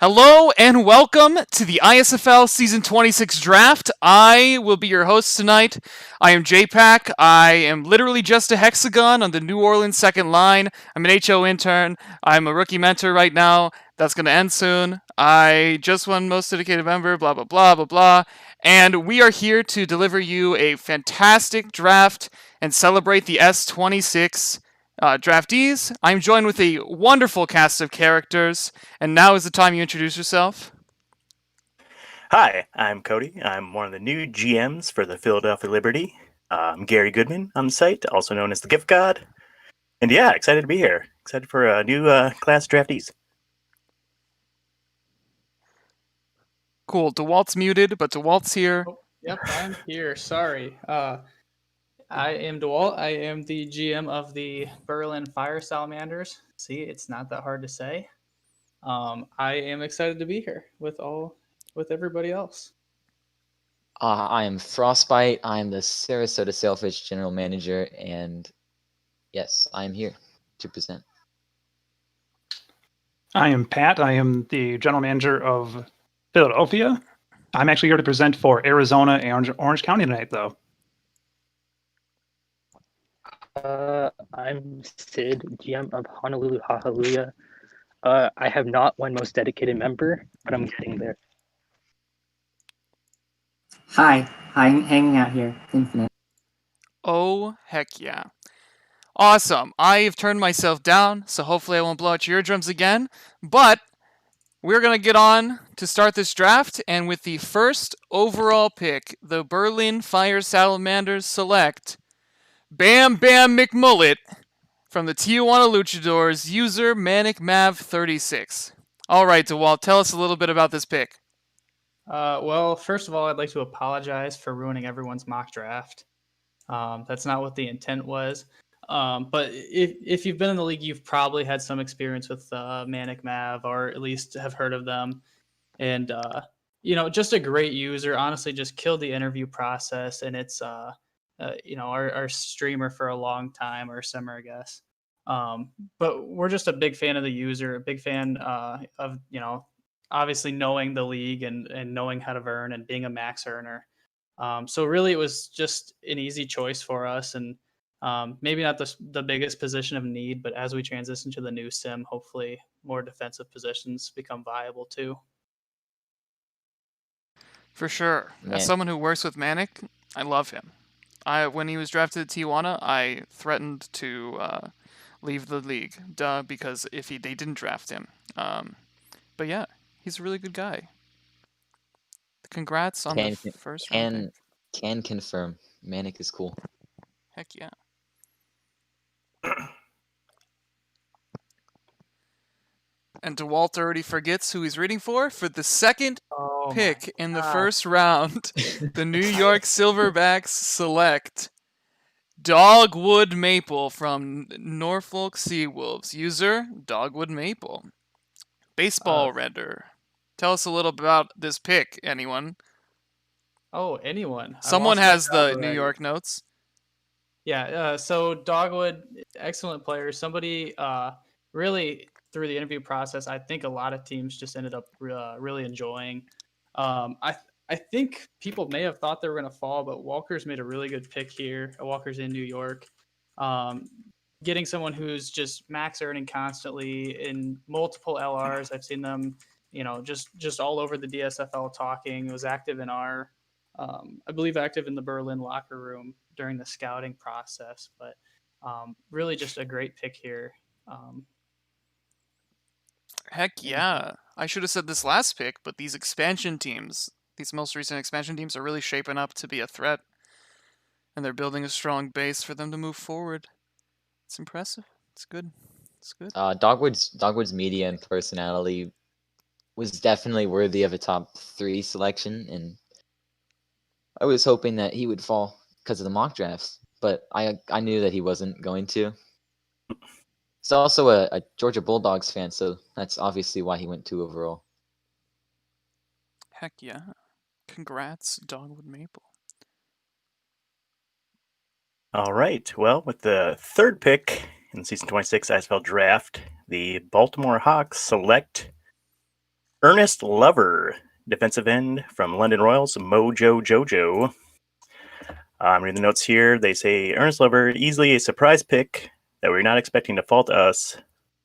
Hello and welcome to the ISFL Season 26 Draft. I will be your host tonight. I am JPack. I am literally just a hexagon on the New Orleans second line. I'm an HO intern. I'm a rookie mentor right now. That's going to end soon. I just won most dedicated member, blah, blah, blah, blah, blah. And we are here to deliver you a fantastic draft and celebrate the S26 draftees. I'm joined with a wonderful cast of characters, and now is the time you introduce yourself. Hi, I'm Cody. I'm one of the new GMs for the Philadelphia Liberty. I'm Gary Goodman on the site, also known as the Gift God. And yeah, excited to be here. Excited for a new class draftees. Cool. DeWalt's muted, but DeWalt's here. Oh, yep, I'm here. Sorry. I am DeWalt. I am the GM of the Berlin Fire Salamanders. See, it's not that hard to say. I am excited to be here with everybody else. I am Frostbite. I'm the Sarasota Sailfish General Manager, and yes, I am here to present. I am Pat. I am the General Manager of Philadelphia. I'm actually here to present for Arizona and Orange County tonight, though. I'm Sid, GM of Honolulu Hallelujah. I have not won most dedicated member, but I'm getting there. Hi, I'm hanging out here. Infinite. Oh, heck yeah. Awesome. I've turned myself down, so hopefully I won't blow out your eardrums again. But we're going to get on to start this draft, and with the first overall pick, the Berlin Fire Salamanders select Bam Bam McMullet from the Tijuana Luchadors, user ManicMav36. All right, DeWalt, tell us a little bit about this pick. Well, first of all, I'd like to apologize for ruining everyone's mock draft. That's not what the intent was. But if you've been in the league, you've probably had some experience with Manic Mav, or at least have heard of them. And just a great user. Honestly, just killed the interview process, and it's our streamer for a long time, or simmer, I guess. But we're just a big fan of the user, a big fan of obviously knowing the league and knowing how to earn and being a max earner. So really, it was just an easy choice for us, and maybe not the biggest position of need, but as we transition to the new sim, hopefully more defensive positions become viable too. For sure. Man. As someone who works with Manic, I love him. When he was drafted to Tijuana, I threatened to leave the league, because if they didn't draft him. But yeah, he's a really good guy. Congrats on the first round. Can confirm. Manic is cool. Heck yeah. And DeWalt already forgets who he's rooting for the second pick in the first round. The New York Silverbacks select Dogwood Maple from Norfolk Seawolves. User Dogwood Maple. Baseball render. Tell us a little about this pick, anyone. Oh, anyone. Someone has the New York notes. Yeah, so Dogwood, excellent player. Somebody really, through the interview process, I think a lot of teams just ended up really enjoying. I think people may have thought they were going to fall, but Walker's made a really good pick here. Walker's in New York. Getting someone who's just max earning constantly in multiple LRs. I've seen them, just all over the DSFL talking. It was active in our, I believe active in the Berlin locker room during the scouting process, but really just a great pick here. Heck yeah. I should have said this last pick, but these expansion teams, these most recent expansion teams are really shaping up to be a threat, and they're building a strong base for them to move forward. It's impressive. It's good. It's good. Dogwood's media and personality was definitely worthy of a top 3 selection, and I was hoping that he would fall because of the mock drafts, but I knew that he wasn't going to. He's also a Georgia Bulldogs fan, so that's obviously why he went 2 overall. Heck yeah. Congrats, Dogwood Maple. All right. Well, with the third pick in the Season 26 ISFL Draft, the Baltimore Hawks select Ernest Lover, defensive end from London Royals, Mojo Jojo. I'm reading the notes here. They say Ernest Lover, easily a surprise pick that we're not expecting to fall to us.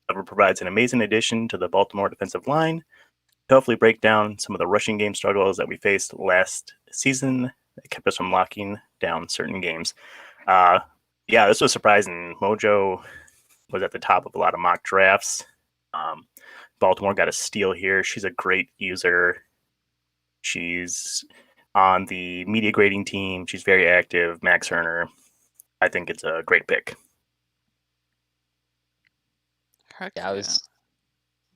Lover provides an amazing addition to the Baltimore defensive line to hopefully break down some of the rushing game struggles that we faced last season that kept us from locking down certain games. Yeah, this was surprising. Mojo was at the top of a lot of mock drafts. Baltimore got a steal here. She's a great user. She's on the media grading team. She's very active. Max Herner. I think it's a great pick. Heck Yeah, it was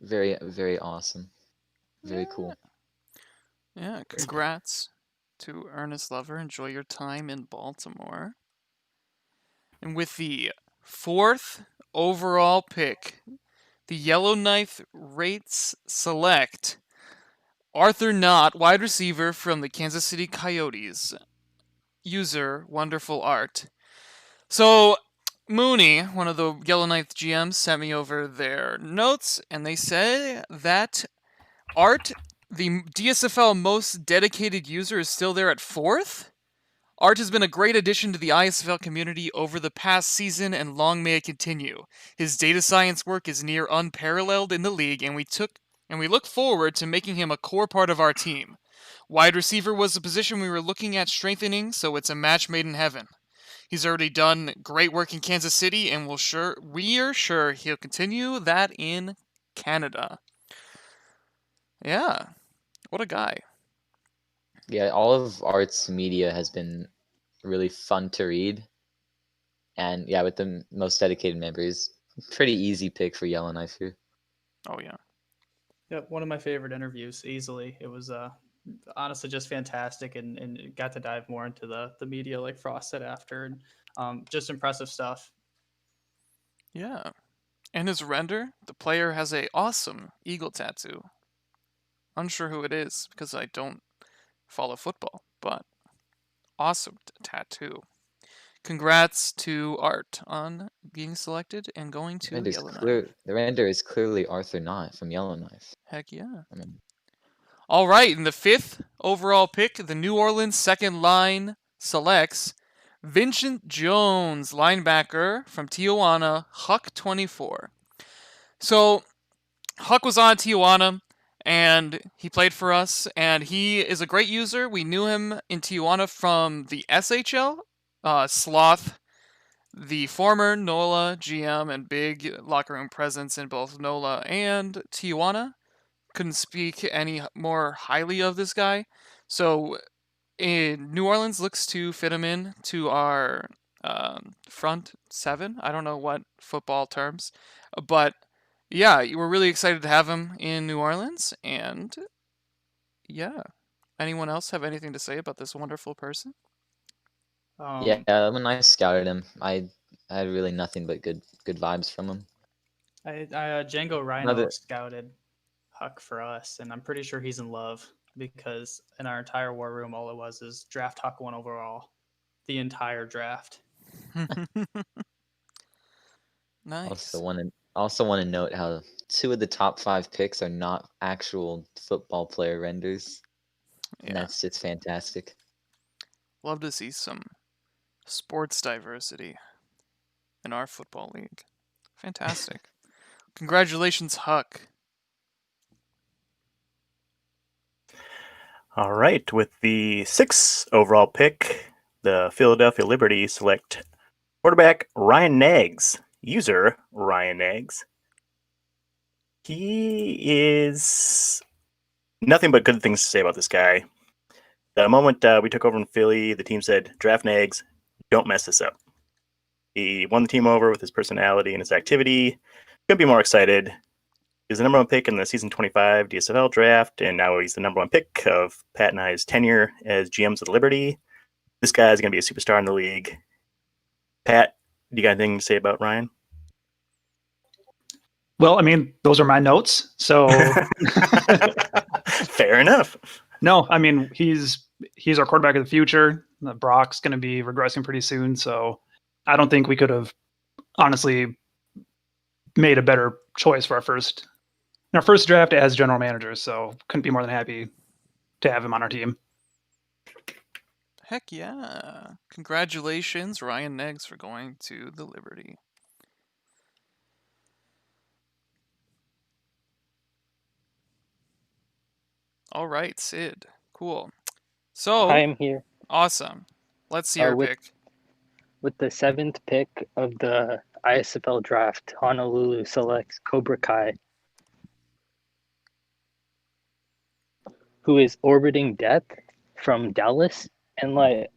very, very awesome. Very cool. Yeah, congrats to Ernest Lover. Enjoy your time in Baltimore. And with the 4th overall pick, the Yellowknife Rates select Arthur Knott, wide receiver from the Kansas City Coyotes. User Wonderful Art. So Mooney, one of the Yellowknife GMs, sent me over their notes, and they said that Art, the DSFL most dedicated user, is still there at 4th. Art has been a great addition to the ISFL community over the past season, and long may it continue. His data science work is near unparalleled in the league, and we look forward to making him a core part of our team. Wide receiver was the position we were looking at strengthening, so it's a match made in heaven. He's already done great work in Kansas City, and we are sure he'll continue that in Canada. Yeah, what a guy. Yeah, all of Art's media has been really fun to read. And yeah, with the most dedicated members, pretty easy pick for Yellowknife here. Oh, yeah. Yep, one of my favorite interviews, easily. It was honestly just fantastic, and got to dive more into the media, like Frost said after, and just impressive stuff. Yeah. And his render, the player has a awesome eagle tattoo. Unsure who it is because I don't follow football, but awesome tattoo. Congrats to Art on being selected and going to Yellowknife. The render is clearly Arthur Knott from Yellowknife. Heck yeah. I mean, All right, in the 5th overall pick, the New Orleans second line selects Vincent Jones, linebacker from Tijuana, Huck 24. So, Huck was on Tijuana, and he played for us, and he is a great user. We knew him in Tijuana from the SHL. Sloth, the former NOLA GM and big locker room presence in both NOLA and Tijuana, couldn't speak any more highly of this guy. So, New Orleans looks to fit him in to our front 7. I don't know what football terms, but yeah, we're really excited to have him in New Orleans. And yeah, anyone else have anything to say about this wonderful person? yeah, when I scouted him, I had really nothing but good vibes from him. Django Rhino scouted Huck for us, and I'm pretty sure he's in love, because in our entire war room, all it was is draft Huck 1 overall, the entire draft. Nice. Also want to note how 2 of the top 5 picks are not actual football player renders. Yeah. And that's just fantastic. Love to see some sports diversity in our football league. Fantastic. Congratulations, Huck. All right, with the 6th overall pick, the Philadelphia Liberty select quarterback Ryan Nags, user Ryan Nags. He is nothing but good things to say about this guy. The moment we took over in Philly, the team said, draft Nags, don't mess this up. He won the team over with his personality and his activity. Couldn't be more excited. He was the number 1 pick in the season 25 DSFL draft, and now he's the number 1 pick of Pat and I's tenure as GMs of the Liberty. This guy is going to be a superstar in the league. Pat, do you got anything to say about Ryan? Well, I mean, those are my notes. So fair enough. No, I mean, he's our quarterback of the future. Brock's going to be regressing pretty soon, so I don't think we could have honestly made a better choice for our first in our first draft as general manager, so couldn't be more than happy to have him on our team. Heck yeah. Congratulations, Ryan Neggs, for going to the Liberty. All right, Sid. Cool. So, I am here awesome. Let's see your with pick. with the 7th pick of the ISFL Draft. Honolulu selects Cobra Kai, who is orbiting death from Dallas, and like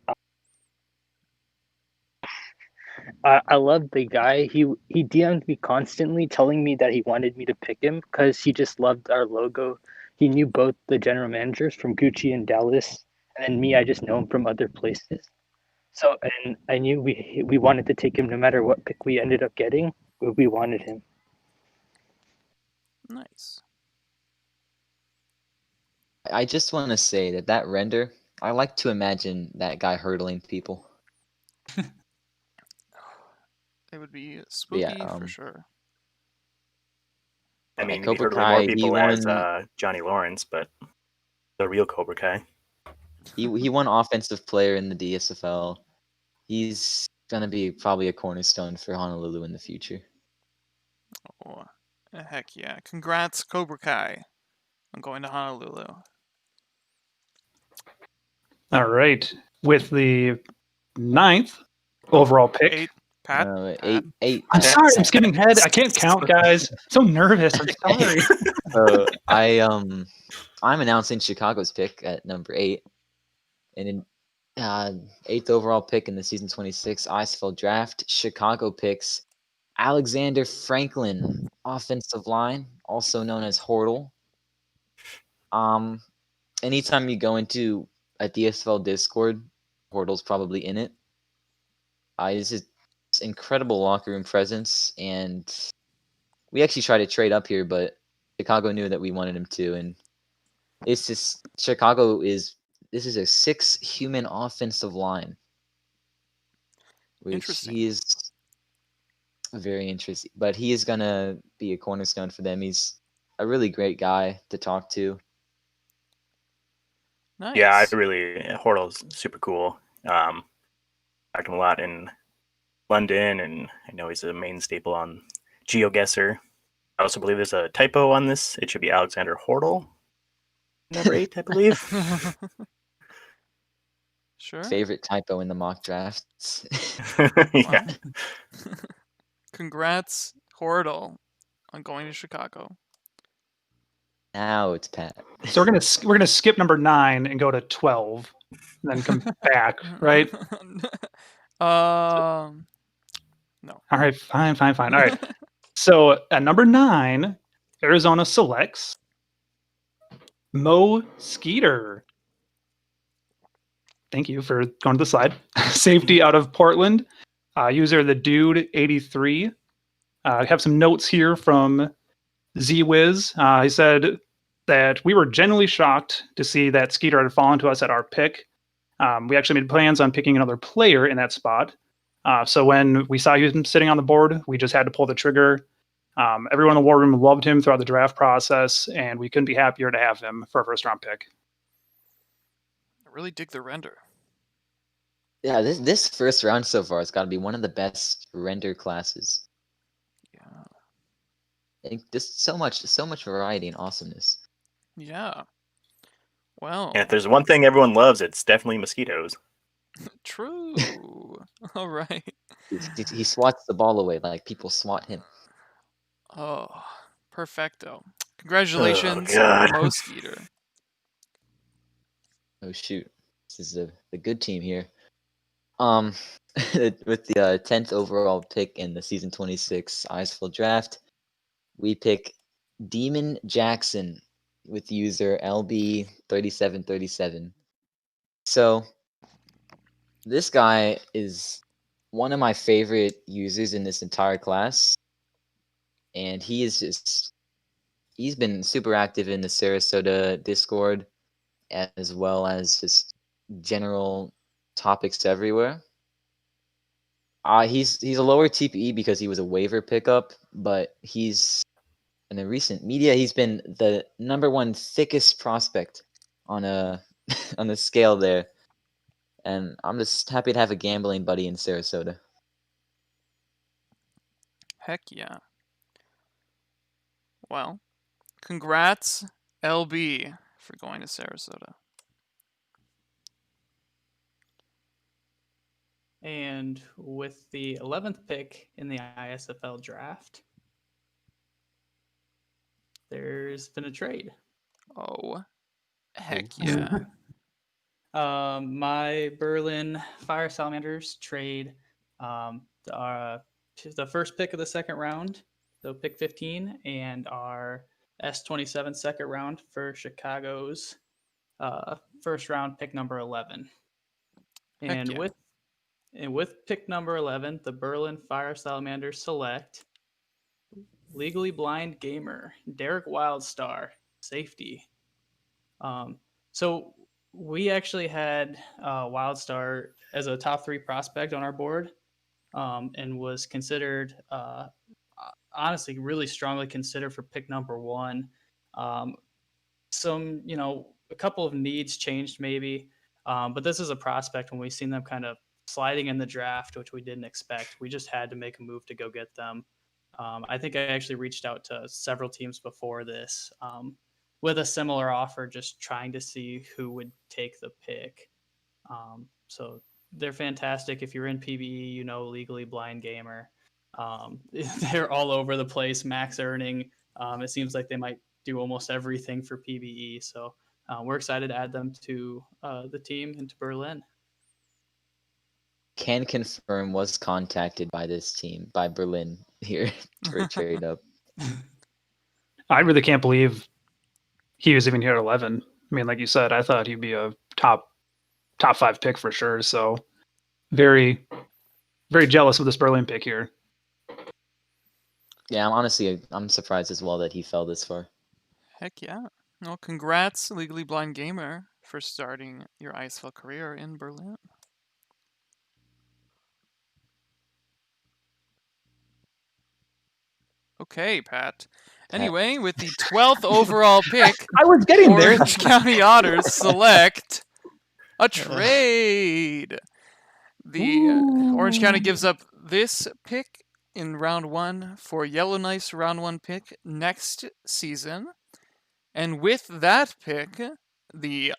I love the guy. He DM'd me constantly, telling me that he wanted me to pick him because he just loved our logo. He knew both the general managers from Gucci and Dallas, and me, I just know him from other places. So, and I knew we wanted to take him no matter what pick we ended up getting. We wanted him. Nice. I just want to say that render, I like to imagine that guy hurdling people. It would be But spooky yeah, for sure. I mean, Cobra he'd hurdle more Kai, he people as won. Johnny Lawrence, but the real Cobra Kai. He won offensive player in the DSFL. He's gonna be probably a cornerstone for Honolulu in the future. Oh, heck yeah. Congrats, Cobra Kai. I'm going to Honolulu. All right. With the 9th overall pick. 8. Pat? Pat. Eight. I'm sorry, I'm skipping ahead. I can't count, guys. So nervous. I'm sorry. So I'm announcing Chicago's pick at number 8, and in 8th overall pick in the season 26 ISFL Draft, Chicago picks Alexander Franklin, offensive line, also known as Hortle. Anytime you go into a DSFL Discord, Hortle's probably in it. This is incredible locker room presence, and we actually tried to trade up here, but Chicago knew that we wanted him to, and it's just this is a 6 human offensive line, which Interesting. he is very interesting. But he is gonna be a cornerstone for them. He's a really great guy to talk to. Nice. Yeah, Hortle's super cool. Talked to him a lot in London, and I know he's a main staple on GeoGuessr. I also believe there's a typo on this. It should be Alexander Hortle, number 8, I believe. Sure. Favorite typo in the mock drafts. Yeah. Wow. Congrats, Hortle, on going to Chicago. Now it's Pat. So we're gonna skip number 9 and go to 12, and then come back, right? No. All right, fine. All right. So at number 9, Arizona selects Mo Skeeter. Thank you for going to the slide. Safety out of Portland. User the Dude 83. I have some notes here from Z-Wiz. He said that we were genuinely shocked to see that Skeeter had fallen to us at our pick. We actually made plans on picking another player in that spot. So when we saw him sitting on the board, we just had to pull the trigger. Everyone in the war room loved him throughout the draft process, and we couldn't be happier to have him for a first-round pick. I really dig the render. Yeah, this first round so far has got to be one of the best render classes. Yeah. I think just so much variety and awesomeness. Yeah. Well. And if there's one thing everyone loves, it's definitely mosquitoes. True. All right. He swats the ball away like people swat him. Oh, perfecto. Congratulations, God. Mo Skeeter. Oh shoot, this is the good team here. With the 10th overall pick in the season 26 ISFL Draft, we pick Demon Jackson with user LB3737. So this guy is one of my favorite users in this entire class, and he's been super active in the Sarasota Discord, as well as just general topics everywhere. He's a lower TPE because he was a waiver pickup, but he's in the recent media, he's been the number one thickest prospect on a on the scale there. And I'm just happy to have a gambling buddy in Sarasota. Heck yeah. Well, congrats, LB, for going to Sarasota. And with the 11th pick in the ISFL draft, there's been a trade. Oh, heck yeah. My Berlin Fire Salamanders trade the first pick of the second round, so pick 15, and our S27 second round for Chicago's first round pick number 11. Heck yeah. With pick number 11, the Berlin Fire Salamanders select Legally Blind Gamer, Derek Wildstar, safety. So we actually had Wildstar as a top 3 prospect on our board, and was considered, honestly, really strongly considered for pick number 1. A couple of needs changed maybe, but this is a prospect when we've seen them kind of sliding in the draft, which we didn't expect. We just had to make a move to go get them. I think I actually reached out to several teams before this with a similar offer, just trying to see who would take the pick. So they're fantastic. If you're in PBE, Legally Blind Gamer. They're all over the place, max earning. It seems like they might do almost everything for PBE. So we're excited to add them to the team and to Berlin. Can confirm was contacted by this team, by Berlin here for a trade up. I really can't believe he was even here at 11. I mean, like you said, I thought he'd be a top 5 pick for sure. So very, very jealous of this Berlin pick here. Yeah, I'm surprised as well that he fell this far. Heck yeah. Well, congrats, Legally Blind Gamer, for starting your ISFL career in Berlin. Okay, Pat. Anyway, with the 12th overall pick, I was getting there. Orange County Otters select a trade. The Orange County gives up this pick in round 1 for Yellowknife's round 1 pick next season. And with that pick, the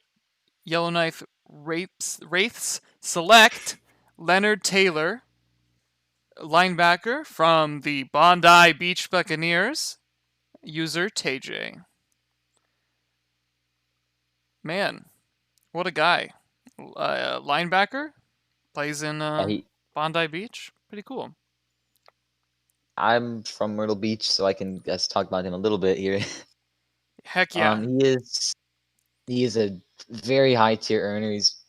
Yellowknife Wraiths select Leonard Taylor, linebacker from the Bondi Beach Buccaneers, user TJ. Man, what a guy. Linebacker, plays in Bondi Beach. Pretty cool. I'm from Myrtle Beach, so I can talk about him a little bit here. Heck yeah. He is a very high tier earner. He's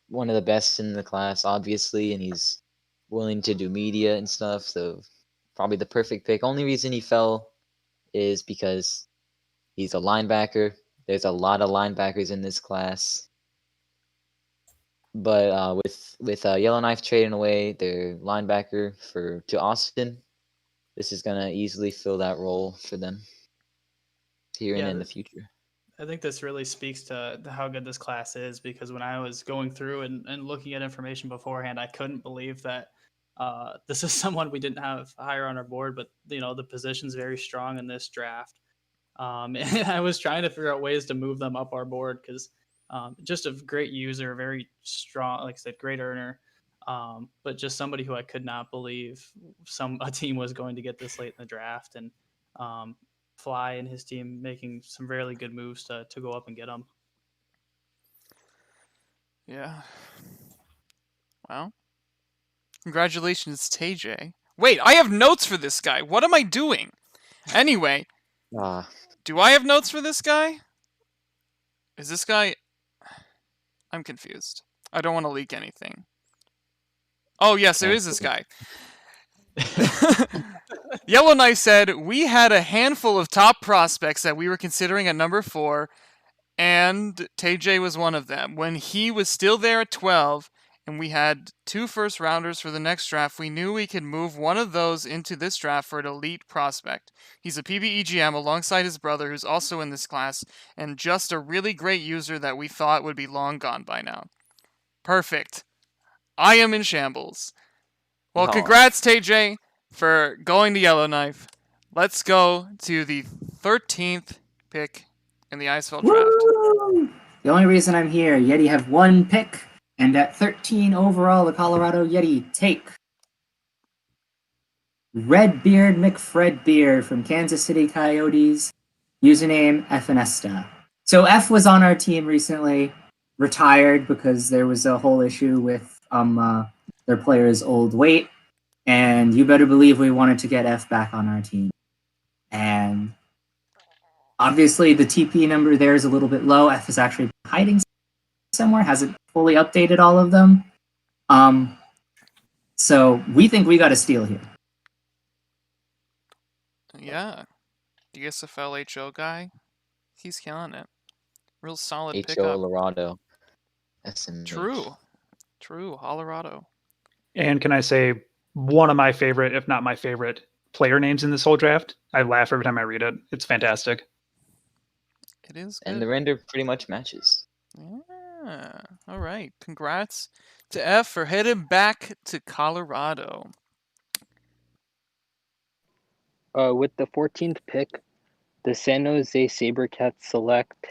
one of the best in the class, obviously, and he's willing to do media and stuff. So probably the perfect pick. Only reason he fell is because he's a linebacker. There's a lot of linebackers in this class. But with Yellowknife trading away their linebacker to Austin, this is gonna easily fill that role for them here and in the future. I think this really speaks to how good this class is, because when I was going through and looking at information beforehand, I couldn't believe that this is someone we didn't have higher on our board, but the position's very strong in this draft. And I was trying to figure out ways to move them up our board because just a great user, very strong, like I said, great earner, but just somebody who I could not believe a team was going to get this late in the draft, and Fly and his team making some really good moves to go up and get him. Yeah. Well, congratulations, TJ. Wait, I have notes for this guy. What am I doing? Anyway, do I have notes for this guy? Is this guy... I'm confused. I don't want to leak anything. Oh, yes, it is this guy. Yellowknife said, we had a handful of top prospects that we were considering at number 4, and TJ was one of them. When he was still there at 12, and we had 2 first rounders for the next draft, we knew we could move one of those into this draft for an elite prospect. He's a PBE GM alongside his brother, who's also in this class, and just a really great user that we thought would be long gone by now. Perfect. I am in shambles. Well, Aw. congrats, TJ, for going to Yellowknife. Let's go to the 13th pick in the ISFL draft. Woo! The only reason I'm here, Yeti have 1 pick, and at 13 overall, the Colorado Yeti take Redbeard McFredbeard from Kansas City Coyotes, username Finesta. So F was on our team recently, retired because there was a whole issue with their player's old weight, and you better believe we wanted to get F back on our team. And obviously the TP number there is a little bit low. F is actually hiding somewhere, hasn't fully updated all of them. So we think we got a steal here. Yeah. DSFL HO guy. He's killing it. Real solid H.O. pickup. Lorado. SMH. True, Colorado. And can I say one of my favorite, if not my favorite, player names in this whole draft? I laugh every time I read it. It's fantastic. It is good. And the render pretty much matches. Yeah. All right. Congrats to F for heading back to Colorado. With the 14th pick, the San Jose SaberCats select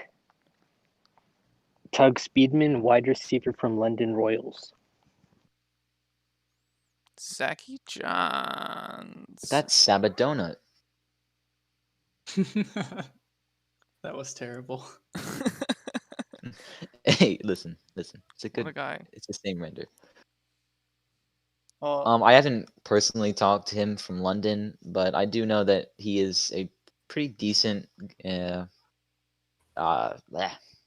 Tug Speedman, wide receiver from London Royals. Zachy Johns. That's Sabadonut. That was terrible. Hey, listen. It's a What a good. guy. It's the same render. Oh, I haven't personally talked to him from London, but I do know that he is a pretty decent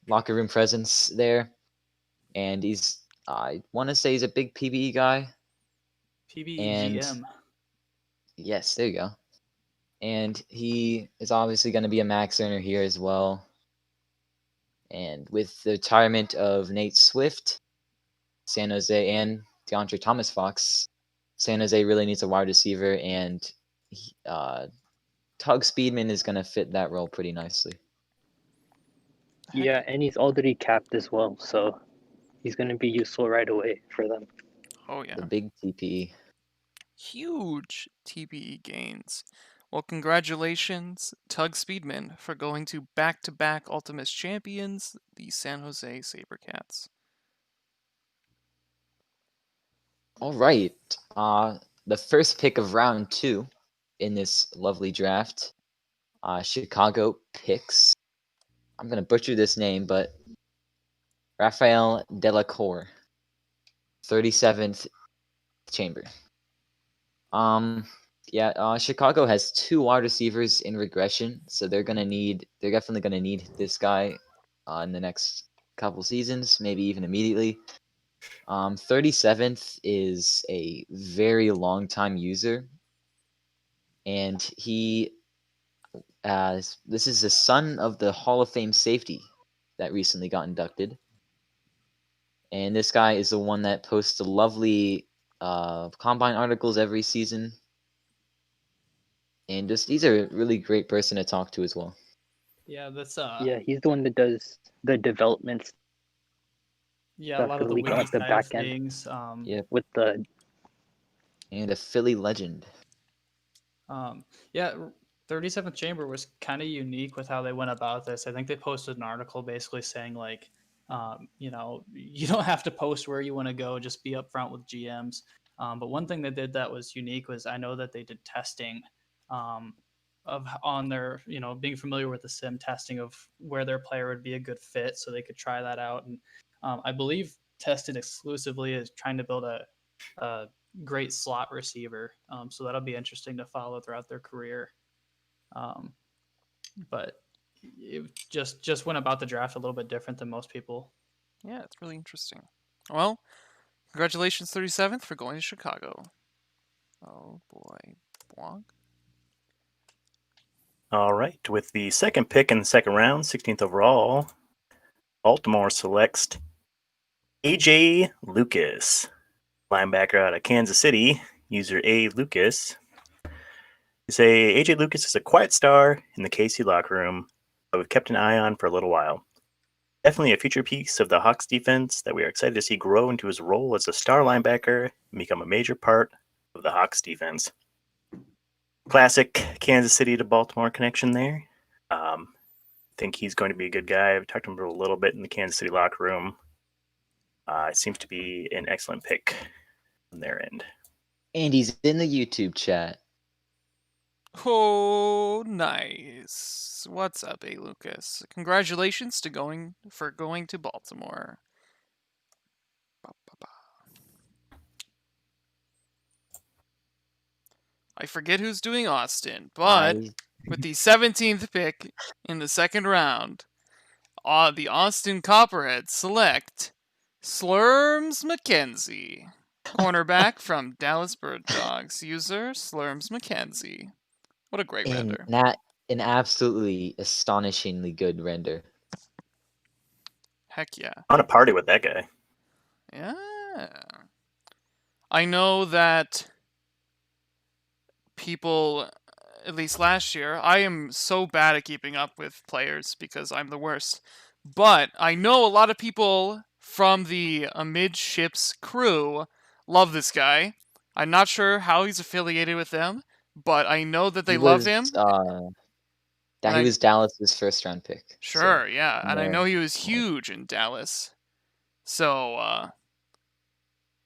locker room presence there, and I want to say he's a big PBE guy. PBEGM. Yes, there you go. And he is obviously going to be a max earner here as well. And with the retirement of Nate Swift, San Jose, and DeAndre Thomas Fox, San Jose really needs a wide receiver, and Tug Speedman is going to fit that role pretty nicely. Yeah, and he's already capped as well, so he's going to be useful right away for them. Oh, yeah. The big TPE. Huge TBE gains. Well, congratulations, Tug Speedman, for going to back-to-back Ultimates champions, the San Jose SaberCats. All right. The first pick of round 2 in this lovely draft, Chicago picks. I'm gonna butcher this name, but Rafael Delacour, 37th chamber. Chicago has 2 wide receivers in regression, so they're definitely gonna need this guy in the next couple seasons, maybe even immediately. 37th is a very long time user, and this is the son of the Hall of Fame safety that recently got inducted. And this guy is the one that posts the lovely combine articles every season. And he's a really great person to talk to as well. Yeah, that's Yeah, he's the one that does the developments yeah, a stuff lot of the we got wiki the side back of end. things. Yep. with the And a Philly legend. Yeah, 37th Chamber was kind of unique with how they went about this. I think they posted an article basically saying like, you don't have to post where you want to go, just be upfront with GMs. But one thing they did that was unique was I know that they did testing on their, being familiar with the sim testing of where their player would be a good fit, so they could try that out. And I believe tested exclusively is trying to build a great slot receiver. So that'll be interesting to follow throughout their career. But it just went about the draft a little bit different than most people. Yeah, it's really interesting. Well, congratulations, 37th, for going to Chicago. Oh, boy. Blanc. All right, with the second pick in the second round, 16th overall, Baltimore selects AJ Lucas, linebacker out of Kansas City, user A Lucas. You say AJ Lucas is a quiet star in the KC locker room, but we've kept an eye on for a little while. Definitely a future piece of the Hawks defense that we are excited to see grow into his role as a star linebacker and become a major part of the Hawks defense. Classic Kansas City to Baltimore connection there. I think he's going to be a good guy. I've talked to him a little bit in the Kansas City locker room. It seems to be an excellent pick on their end. And he's in the YouTube chat. Oh, nice. What's up, A. Lucas? Congratulations to going to Baltimore. I forget who's doing Austin, but with the 17th pick in the second round, the Austin Copperheads select Slurms McKenzie, cornerback from Dallas Bird Dogs, user Slurms McKenzie. What a great render. An absolutely astonishingly good render. Heck yeah. I want to party with that guy. Yeah. I know that people, at least last year, I am so bad at keeping up with players because I'm the worst. But I know a lot of people from the Amidships crew love this guy. I'm not sure how he's affiliated with them, but I know that they love him. He was Dallas's first round pick. Sure, yeah. And I know he was huge in Dallas. So,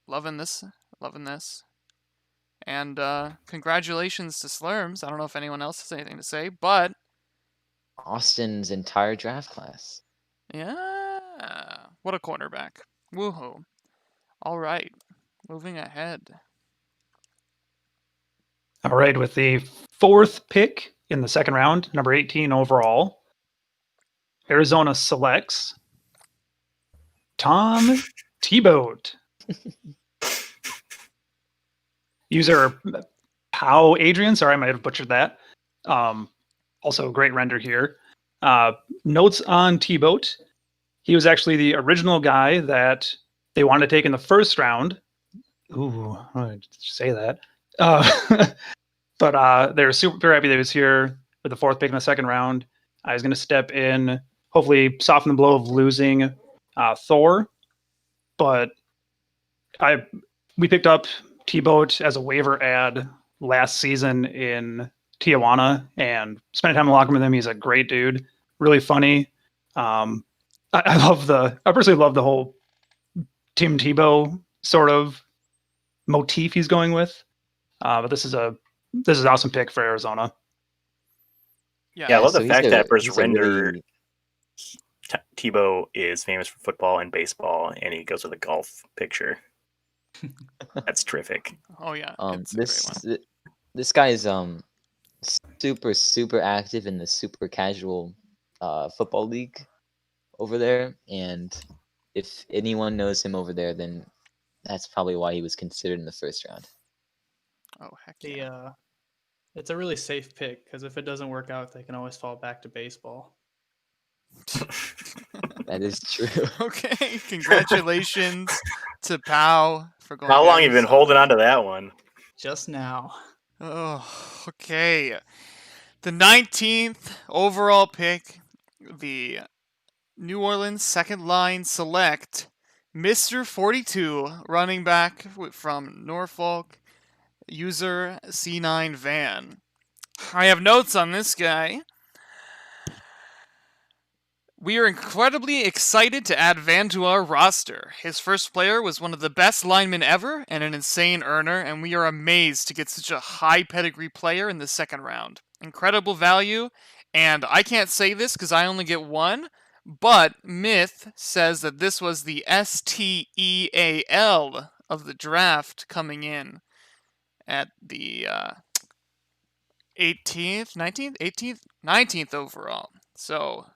loving this. And congratulations to Slurms. I don't know if anyone else has anything to say, but Austin's entire draft class. Yeah. What a cornerback. Woohoo. All right. Moving ahead. All right, with the 4th pick in the second round, number 18 overall, Arizona selects Tom Thibault. User Pow Adrian, sorry, I might have butchered that. Also a great render here. Notes on Thibault. He was actually the original guy that they wanted to take in the first round. Ooh, how did I say that? But they're super happy that he was here with the 4th pick in the second round. He's going to step in, hopefully soften the blow of losing Thor. But we picked up Thibault as a waiver ad last season in Tijuana and spent time in the locker room with him. He's a great dude, really funny. I personally love the whole Tim Tebow sort of motif he's going with. But this is an awesome pick for Arizona. Yeah, I love the fact that for his render, Tebow is famous for football and baseball, and he goes with a golf picture. That's terrific. Oh yeah, this guy is super active in the super casual football league over there, and if anyone knows him over there, then that's probably why he was considered in the first round. Oh heck yeah! It's a really safe pick because if it doesn't work out, they can always fall back to baseball. That is true. Okay, congratulations to Pow for going. How long have you been holding on to that one? Just now. Oh, okay. The 19th overall pick, the New Orleans second line select Mr. 42, running back from Norfolk, user C9 Van. I have notes on this guy. We are incredibly excited to add Van to our roster. His first player was one of the best linemen ever and an insane earner, and we are amazed to get such a high pedigree player in the second round. Incredible value, and I can't say this because I only get one, but Myth says that this was the STEAL of the draft coming in at the 18th, 19th, 18th, 19th overall. So,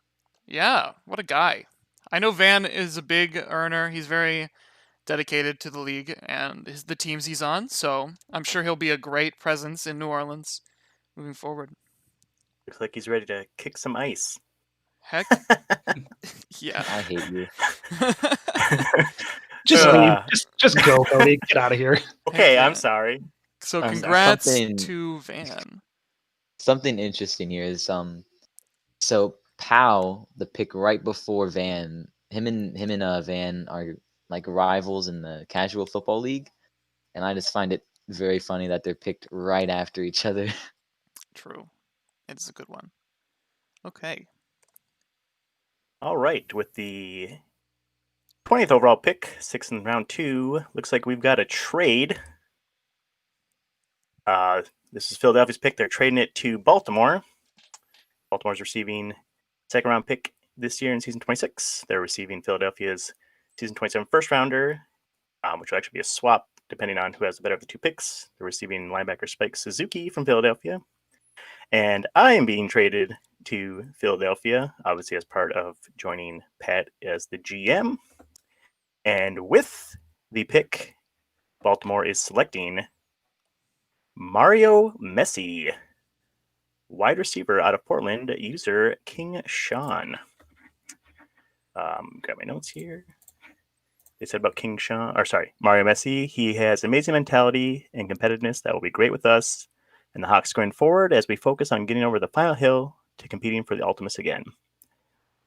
yeah, what a guy. I know Van is a big earner. He's very dedicated to the league and the teams he's on, so I'm sure he'll be a great presence in New Orleans moving forward. Looks like he's ready to kick some ice. Heck, yeah. I hate you. Just leave. Just go, Cody. Get out of here. Okay, Heck I'm yeah. sorry. So I'm congrats Something- to Van. Something interesting here is so Powell, the pick right before Van, him and Van are like rivals in the casual football league, and I just find it very funny that they're picked right after each other. True. It's a good one. Okay. All right, with the 20th overall pick, 6th in round 2, looks like we've got a trade. This is Philadelphia's pick. They're trading it to Baltimore. Baltimore's receiving second round pick this year in season 26. They're receiving Philadelphia's season 27 first rounder, which will actually be a swap depending on who has the better of the two picks. They're receiving linebacker Spike Suzuki from Philadelphia. And I am being traded to Philadelphia, obviously as part of joining Pat as the GM. And with the pick, Baltimore is selecting Mario Messi, wide receiver out of Portland, user King Sean. Got my notes here. They said about Mario Messi. He has amazing mentality and competitiveness that will be great with us and the Hawks going forward as we focus on getting over the final hill to competing for the Ultimates again.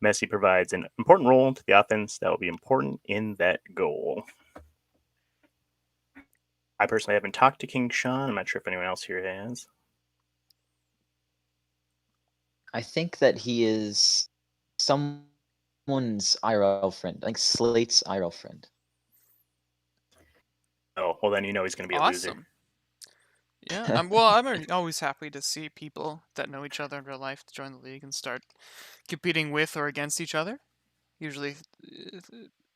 Messi provides an important role to the offense that will be important in that goal. I personally haven't talked to King Sean. I'm not sure if anyone else here has. I think that he is someone's IRL friend, like Slate's IRL friend. Oh, well then you know he's going to be a loser. Awesome. Yeah. I'm always happy to see people that know each other in real life to join the league and start competing with or against each other. Usually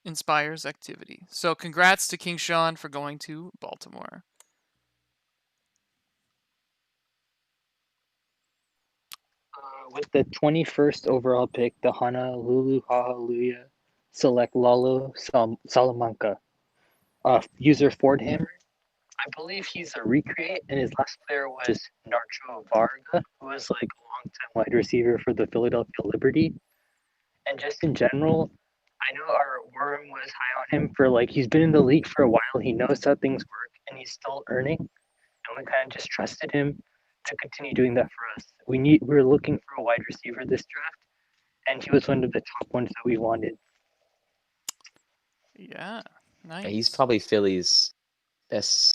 inspires activity. So congrats to King Sean for going to Baltimore. With the 21st overall pick, the Honolulu Hallelujah select Lalo Salamanca. User Fordham. I believe he's a recreate, and his last player was Nacho Varga, who was like a long-time wide receiver for the Philadelphia Liberty. And just in general, I know our worm was high on him for he's been in the league for a while. He knows how things work, and he's still earning. And we kind of just trusted him to continue doing that for us. We're looking for a wide receiver this draft, and he was one of the top ones that we wanted. Yeah. Nice. He's probably Philly's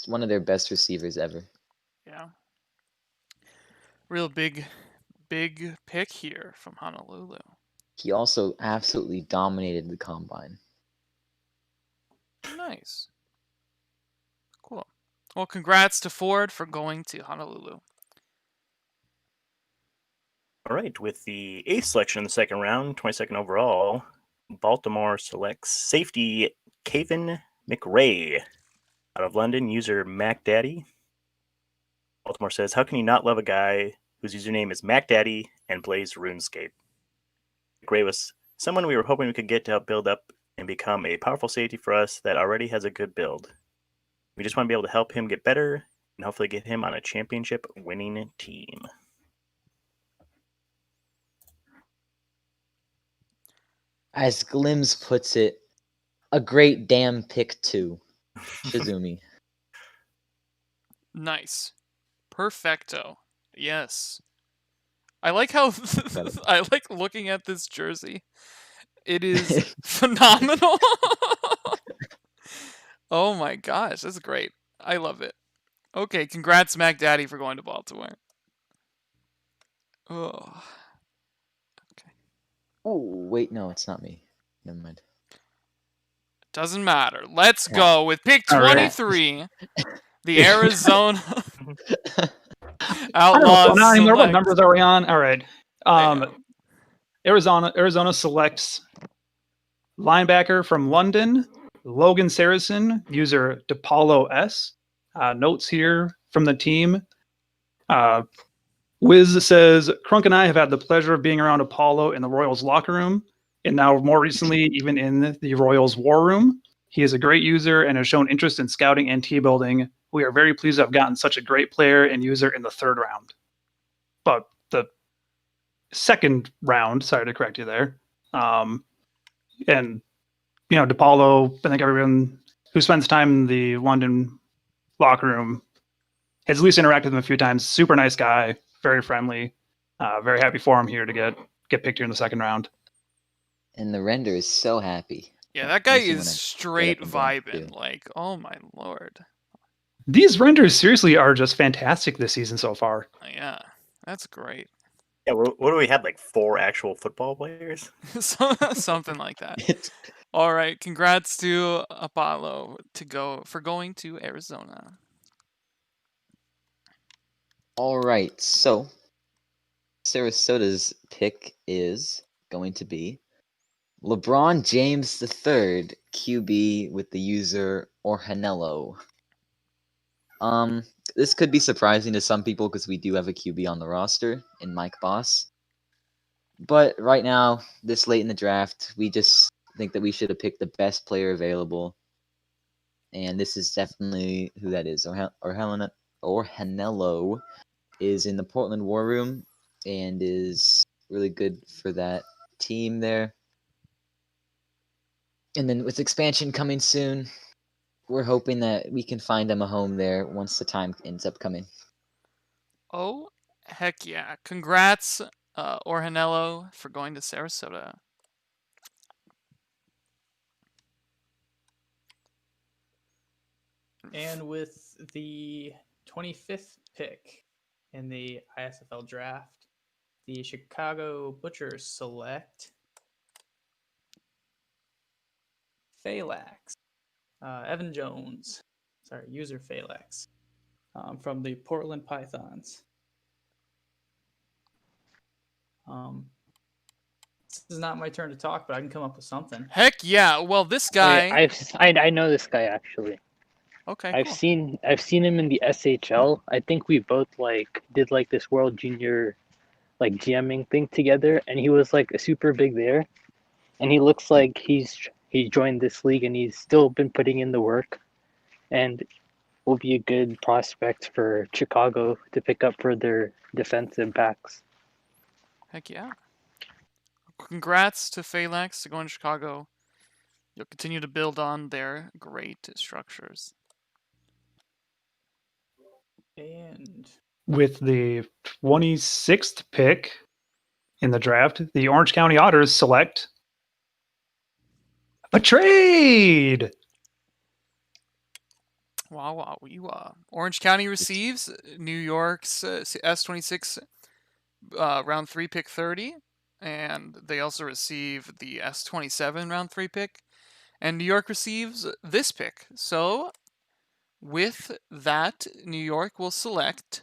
one of their best receivers ever. Yeah. Real big pick here from Honolulu. He also absolutely dominated the combine. Nice. Cool. Well, congrats to Ford for going to Honolulu. All right, with the 8th selection in the second round, 22nd overall, Baltimore selects safety Kevin McRae out of London, user MacDaddy. Baltimore says, how can you not love a guy whose username is MacDaddy and plays RuneScape? McRae was someone we were hoping we could get to help build up and become a powerful safety for us that already has a good build. We just want to be able to help him get better and hopefully get him on a championship winning team. As Glims puts it, a great damn pick too. Shizumi. Nice. Perfecto. Yes. I like how I like looking at this jersey. It is phenomenal. Oh my gosh, that's great. I love it. Okay, congrats Mac Daddy for going to Baltimore. Oh. Okay. Oh, wait, no, it's not me. Never mind. Doesn't matter. Let's go with pick All right. 23. The Arizona I don't Outlaws. know anymore. What select- numbers are we on? All right. Damn. Arizona selects linebacker from London, Logan Saracen, user DePaulo S. Notes here from the team. Wiz says, Crunk and I have had the pleasure of being around Apollo in the Royals locker room, and now more recently, even in the Royals war room. He is a great user and has shown interest in scouting and team building. We are very pleased to have gotten such a great player and user in the third round. But the second round, sorry to correct you there, and DePaulo, I think everyone who spends time in the London locker room has at least interacted with him a few times. Super nice guy, very friendly. Very happy for him here to get picked here in the second round. And the render is so happy. Yeah, that guy Makes you is wanna straight get up and dance, vibing. too. Like, oh my lord. These renders seriously are just fantastic this season so far. Yeah, that's great. Yeah, what do we have? Like 4 actual football players? Something like that. All right, congrats to Apollo for going to Arizona. All right, so Sarasota's pick is going to be LeBron James III, QB with the user Orhanello. This could be surprising to some people because we do have a QB on the roster in Mike Boss. But right now, this late in the draft, we just think that we should have picked the best player available. And this is definitely who that is. Orhanello is in the Portland War Room and is really good for that team there. And then with expansion coming soon, we're hoping that we can find him a home there once the time ends up coming. Oh, heck yeah. Congrats, Orhanello, for going to Sarasota. And with the 25th pick in the ISFL draft, the Chicago Butchers select Phalanx, Evan Jones, user Phalanx, from the Portland Pythons. This is not my turn to talk, but I can come up with something. Heck yeah. Well, this guy. I know this guy actually. Okay, I've cool. seen him in the SHL. I think we both did this World Junior GMing thing together, and he was a super big there. And he looks like he joined this league, and he's still been putting in the work, and will be a good prospect for Chicago to pick up for their defensive backs. Heck yeah. Congrats to Phalanx to going to Chicago. You'll continue to build on their great structures. And With the 26th pick in the draft, the Orange County Otters select a trade. Wow. Orange County receives New York's S26 round 3 pick 30, and they also receive the S27 round 3 pick, and New York receives this pick. So with that, New York will select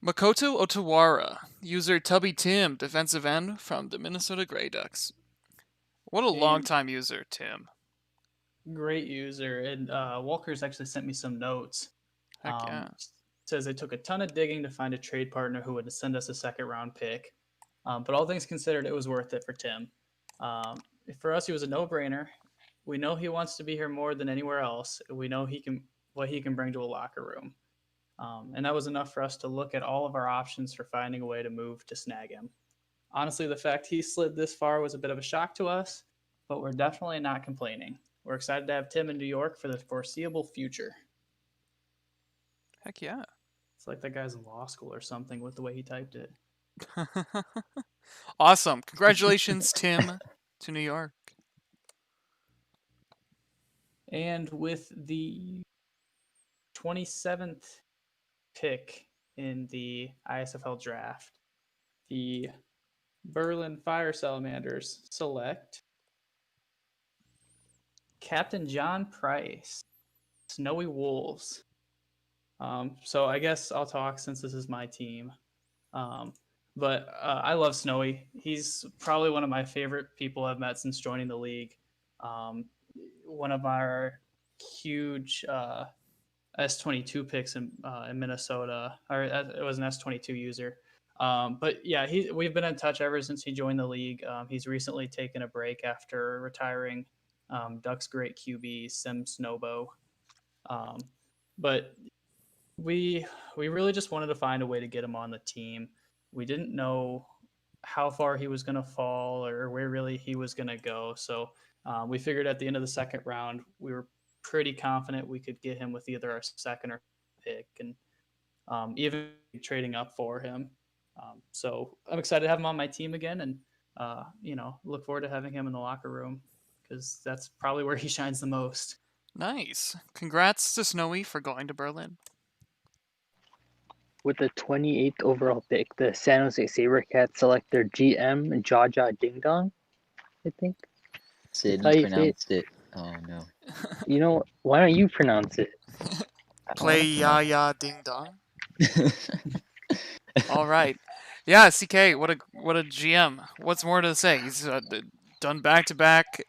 Makoto Otawara, user Tubby Tim, defensive end from the Minnesota Grey Ducks. What a long-time user, Tim. Great user. And Walker's actually sent me some notes. Heck yeah. Says it took a ton of digging to find a trade partner who would send us a second-round pick. But all things considered, it was worth it for Tim. For us, he was a no-brainer. We know he wants to be here more than anywhere else. We know what he can bring to a locker room. And that was enough for us to look at all of our options for finding a way to move to snag him. Honestly, the fact he slid this far was a bit of a shock to us, but we're definitely not complaining. We're excited to have Tim in New York for the foreseeable future. Heck yeah. It's like that guy's in law school or something with the way he typed it. Awesome. Congratulations, Tim, to New York. And with the 27th pick in the ISFL draft, the Berlin Fire Salamanders select Captain John Price, Snowy Wolves. So I guess I'll talk since this is my team. But I love Snowy. He's probably one of my favorite people I've met since joining the league. One of our huge S22 picks in Minnesota, or it was an S22 user. But yeah, we've been in touch ever since he joined the league. He's recently taken a break after retiring Ducks great QB Sim Snowbo. But we really just wanted to find a way to get him on the team. We didn't know how far he was going to fall or where really he was going to go. So we figured at the end of the second round, we were pretty confident we could get him with either our second or pick, and even trading up for him. So I'm excited to have him on my team again, and look forward to having him in the locker room because that's probably where he shines the most. Nice. Congrats to Snowy for going to Berlin. With the 28th overall pick, the San Jose SaberCats select their GM, Jaja Ding Dong, I think. Sid, how you you say it. pronounced it. Oh no. You know, why don't you pronounce it? I don't Play wanna ya ya ding dong. pronounce- All right. Yeah, CK, what a GM. What's more to say? He's done back-to-back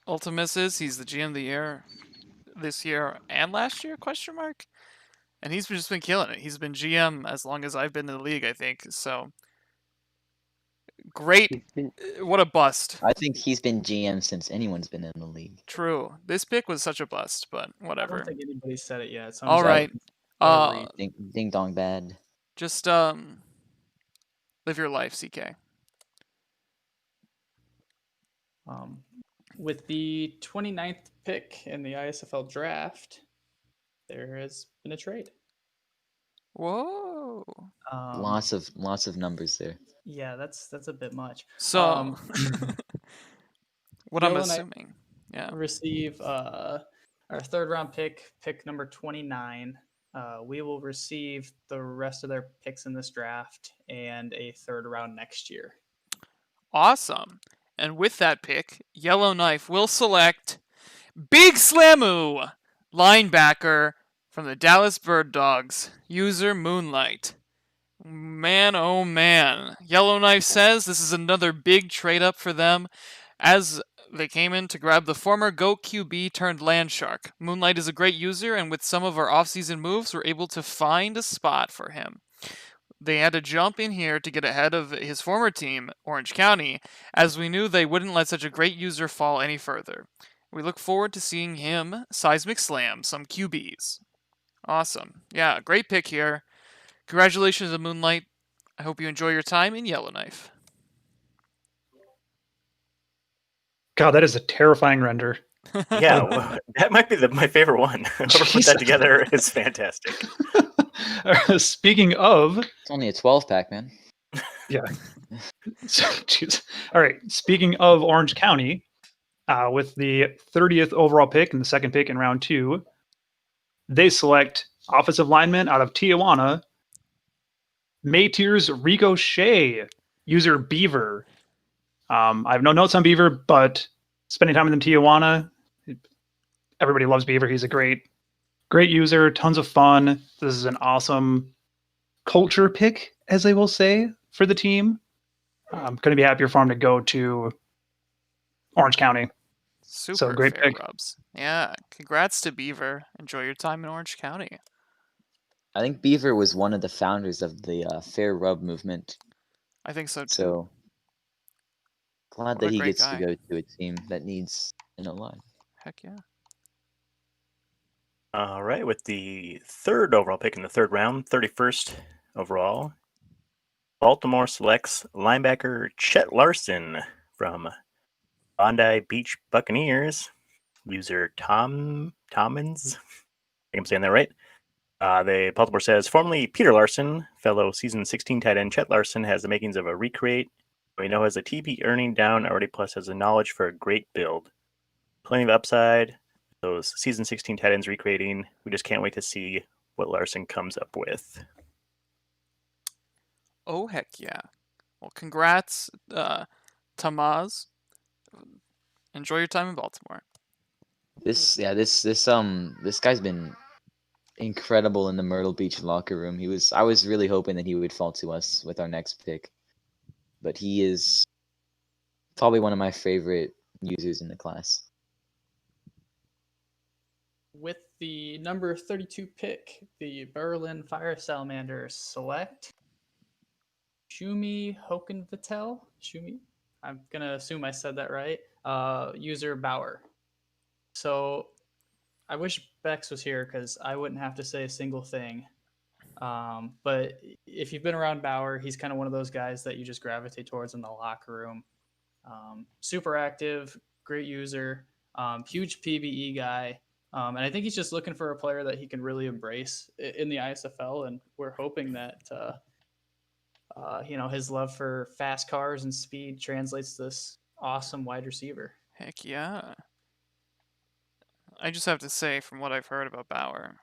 Ultimuses. He's the GM of the year this year and last year, question mark? And he's just been killing it. He's been GM as long as I've been in the league, I think. So, great. He's been What a bust. I think he's been GM since anyone's been in the league. True. This pick was such a bust, but I whatever. don't think anybody said it yet. So All right. Ding dong bad. Just live your life, CK. With the 29th pick in the ISFL draft, there has been a trade. Whoa. Lots of numbers there. Yeah, that's a bit much. So, what I'm Yellow Knight assuming, yeah. receive our third round pick number 29. We will receive the rest of their picks in this draft and a third round next year. Awesome. And with that pick, Yellowknife will select Big Slamu, linebacker from the Dallas Bird Dogs, user Moonlight. Man, oh man. Yellowknife says this is another big trade up for them as they came in to grab the former GOAT QB turned Landshark. Moonlight is a great user, and with some of our offseason moves, we're able to find a spot for him. They had to jump in here to get ahead of his former team, Orange County, as we knew they wouldn't let such a great user fall any further. We look forward to seeing him seismic slam some QBs. Awesome. Yeah, great pick here. Congratulations to Moonlight. I hope you enjoy your time in Yellowknife. God, that is a terrifying render. Yeah, well, that might be my favorite one. Whoever put Jesus. that together is fantastic. Speaking of, It's only a 12-pack, man. jeez. All right. Speaking of Orange County, with the 30th overall pick and the second pick in round 2, they select offensive lineman out of Tijuana, Métis Ricochet, user Beaver. I have no notes on Beaver, but spending time with him in Tijuana, everybody loves Beaver. He's a great user, tons of fun. This is an awesome culture pick, as they will say, for the team. I'm going to be happier for him to go to Orange County. Super great fair pick. rubs. Yeah, congrats to Beaver. Enjoy your time in Orange County. I think Beaver was one of the founders of the fair rub movement. I think so too. So glad What that a he great gets guy. to go to a team that needs an O-line. Heck yeah. All right, with the third overall pick in the third round, 31st overall, Baltimore selects linebacker Chet Larson from Bondi Beach Buccaneers, user Tommins. I think I'm saying that right. Baltimore says, formerly Peter Larson, fellow season 16 tight end Chet Larson has the makings of a recreate. We know has a TP earning down already, plus has the knowledge for a great build. Plenty of upside. Those season 16 tight ends recreating. We just can't wait to see what Larson comes up with. Oh, heck yeah. Well, congrats, Tamaz. Enjoy your time in Baltimore. This guy's been incredible in the Myrtle Beach locker room. I was really hoping that he would fall to us with our next pick. But he is probably one of my favorite users in the class. With the number 32 pick, the Berlin Fire Salamanders select Shumi Hokenvitel. Shumi? I'm going to assume I said that right. User Bauer. So I wish Bex was here because I wouldn't have to say a single thing. But if you've been around Bauer, he's kind of one of those guys that you just gravitate towards in the locker room. Super active, great user, huge PBE guy. And I think he's just looking for a player that he can really embrace in the ISFL. And we're hoping that, his love for fast cars and speed translates to this awesome wide receiver. Heck yeah. I just have to say, from what I've heard about Bauer,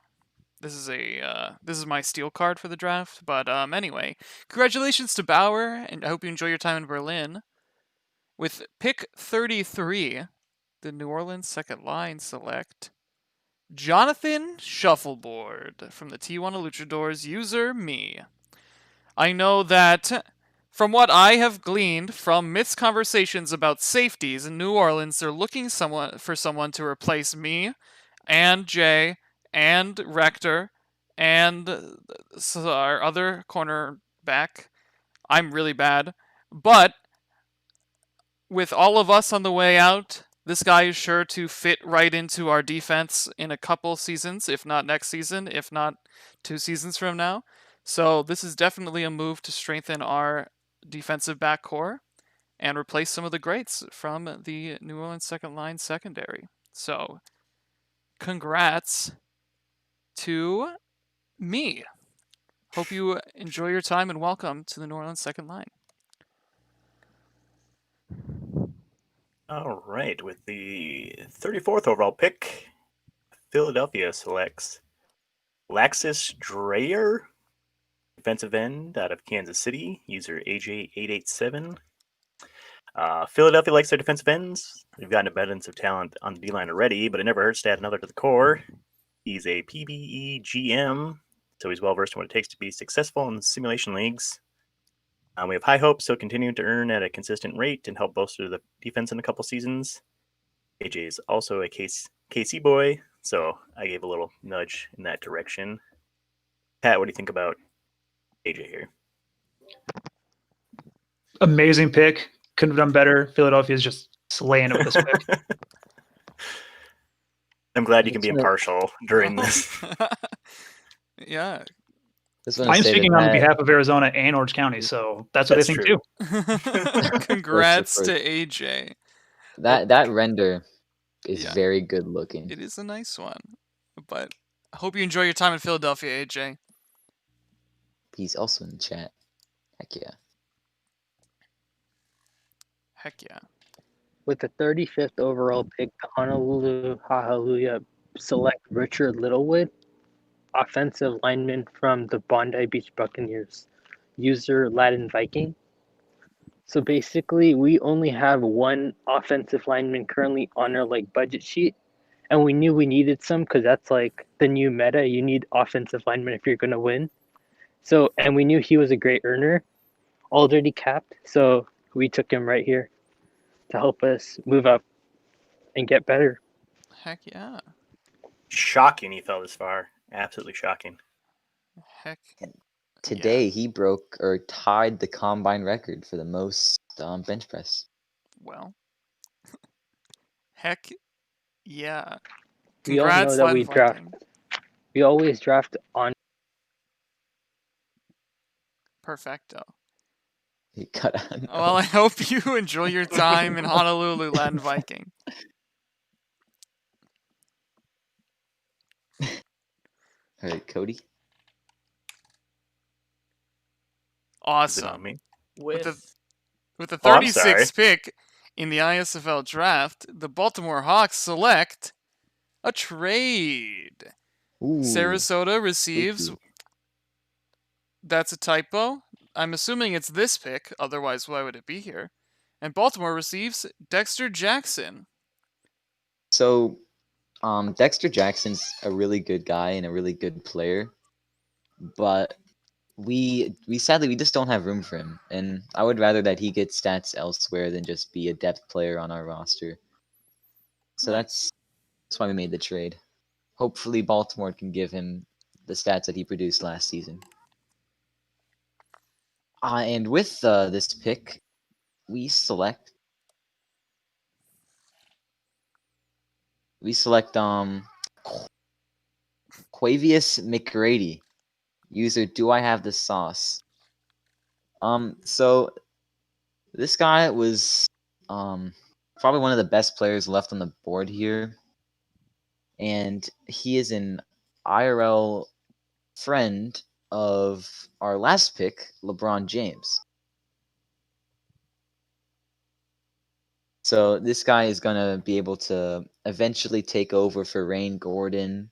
this is my steal card for the draft. But anyway, congratulations to Bauer, and I hope you enjoy your time in Berlin. With pick 33, the New Orleans second line select Jonathan Shuffleboard from the Tijuana Luchadors, user me. I know that from what I have gleaned from Myth's conversations about safeties in New Orleans, they're looking for someone to replace me and Jay and Rector and our other cornerback. I'm really bad. But with all of us on the way out, this guy is sure to fit right into our defense in a couple seasons, if not next season, if not 2 seasons from now. So this is definitely a move to strengthen our defensive back core and replace some of the greats from the New Orleans second line secondary. So congrats to me. Hope you enjoy your time and welcome to the New Orleans second line. All right, with the 34th overall pick, Philadelphia selects Laxus Dreyer, defensive end out of Kansas City, user AJ887. Philadelphia likes their defensive ends. They've gotten abundance of talent on the D-line already, but it never hurts to add another to the core. He's a PBE GM, so he's well-versed in what it takes to be successful in simulation leagues. We have high hopes he'll continue to earn at a consistent rate and help bolster the defense in a couple seasons. AJ is also a KC boy, so I gave a little nudge in that direction. Pat, what do you think about AJ here? Amazing pick. Couldn't have done better. Philadelphia is just slaying it with this pick. I'm glad you can be impartial during this. Yeah. I'm speaking on behalf of Arizona and Orange County, so that's what I think true. too. Congrats to AJ. That render is very good looking. It is a nice one. But I hope you enjoy your time in Philadelphia, AJ. He's also in chat. Heck yeah. Heck yeah. With the 35th overall pick, the Honolulu Hallelujah select Richard Littlewood, offensive lineman from the Bondi Beach Buccaneers, user Latin Viking. So basically, we only have one offensive lineman currently on our budget sheet, and we knew we needed some because that's the new meta. You need offensive linemen if you're going to win. So, and we knew he was a great earner, already capped. So we took him right here to help us move up and get better. Heck yeah. Shocking he fell this far. Absolutely shocking. Heck. Today he broke or tied the combine record for the most bench press. Well. Heck yeah. We all know that we always draft on perfecto. He cut out. Well, I hope you enjoy your time in Honolulu, Latin Viking. All right, Cody. Awesome. With the 36th pick in the ISFL draft, the Baltimore Hawks select a trade. Ooh, Sarasota receives... That's a typo. I'm assuming it's this pick, otherwise why would it be here? And Baltimore receives Dexter Jackson. So, Dexter Jackson's a really good guy and a really good player, but we sadly just don't have room for him, and I would rather that he get stats elsewhere than just be a depth player on our roster. So that's why we made the trade. Hopefully, Baltimore can give him the stats that he produced last season. And with this pick, we select Quavius McGrady, User, do I have the sauce? So this guy was probably one of the best players left on the board here, and he is an IRL friend of our last pick, LeBron James. So this guy is gonna be able to eventually take over for Rain Gordon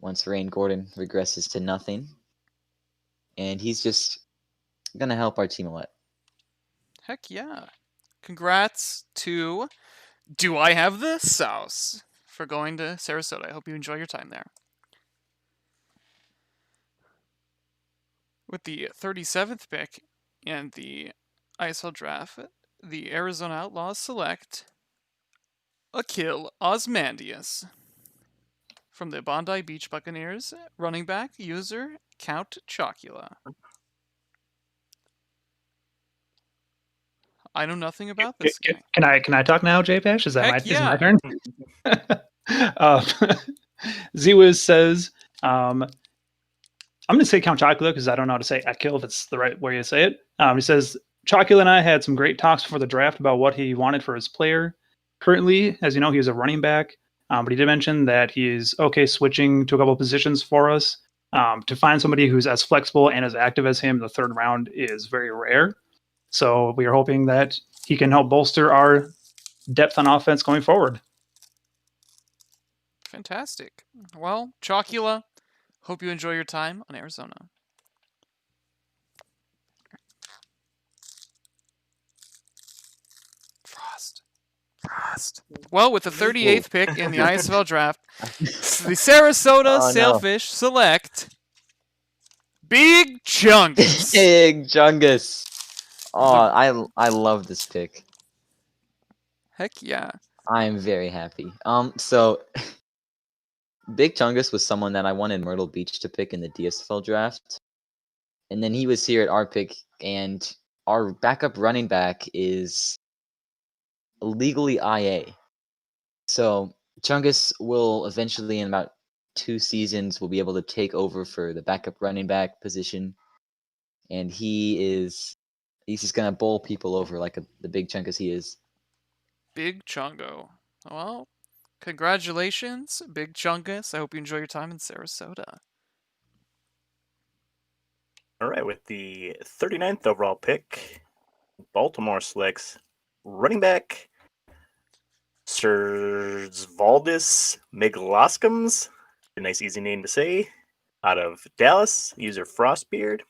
once Rain Gordon regresses to nothing, and he's just gonna help our team a lot. Heck yeah. Congrats to Do I Have the Sauce for going to Sarasota. I hope you enjoy your time there. With the 37th pick in the ISFL draft, the Arizona Outlaws select Akil Osmandius from the Bondi Beach Buccaneers, running back, user Count Chocula. I know nothing about this guy. Can I talk now, JPash? Is Heck is it my yeah. turn? Zwiz says, I'm going to say Count Chocula because I don't know how to say Akil if it's the right way to say it. He says, Chocula and I had some great talks before the draft about what he wanted for his player. Currently, as you know, he is a running back, but he did mention that he is okay switching to a couple of positions for us. To find somebody who's as flexible and as active as him in the third round is very rare. So we are hoping that he can help bolster our depth on offense going forward. Fantastic. Well, Chocula, hope you enjoy your time on Arizona. Frost. Well, with the 38th pick in the ISFL draft, the Sarasota Oh, no. Sailfish select Big Chungus. Big Chungus. Oh, I love this pick. Heck yeah. I am very happy. So Big Chungus was someone that I wanted Myrtle Beach to pick in the DSFL draft. And then he was here at our pick, and our backup running back is legally IA. So Chungus will eventually, in about 2 seasons, will be able to take over for the backup running back position. And he's just gonna bowl people over like the big Chungus he is. Big Chungo. Well, congratulations, Big Chungus. I hope you enjoy your time in Sarasota. All right, with the 39th overall pick, Baltimore selects running back Valdis Migloskums, a nice easy name to say, out of Dallas, user Frostbeard.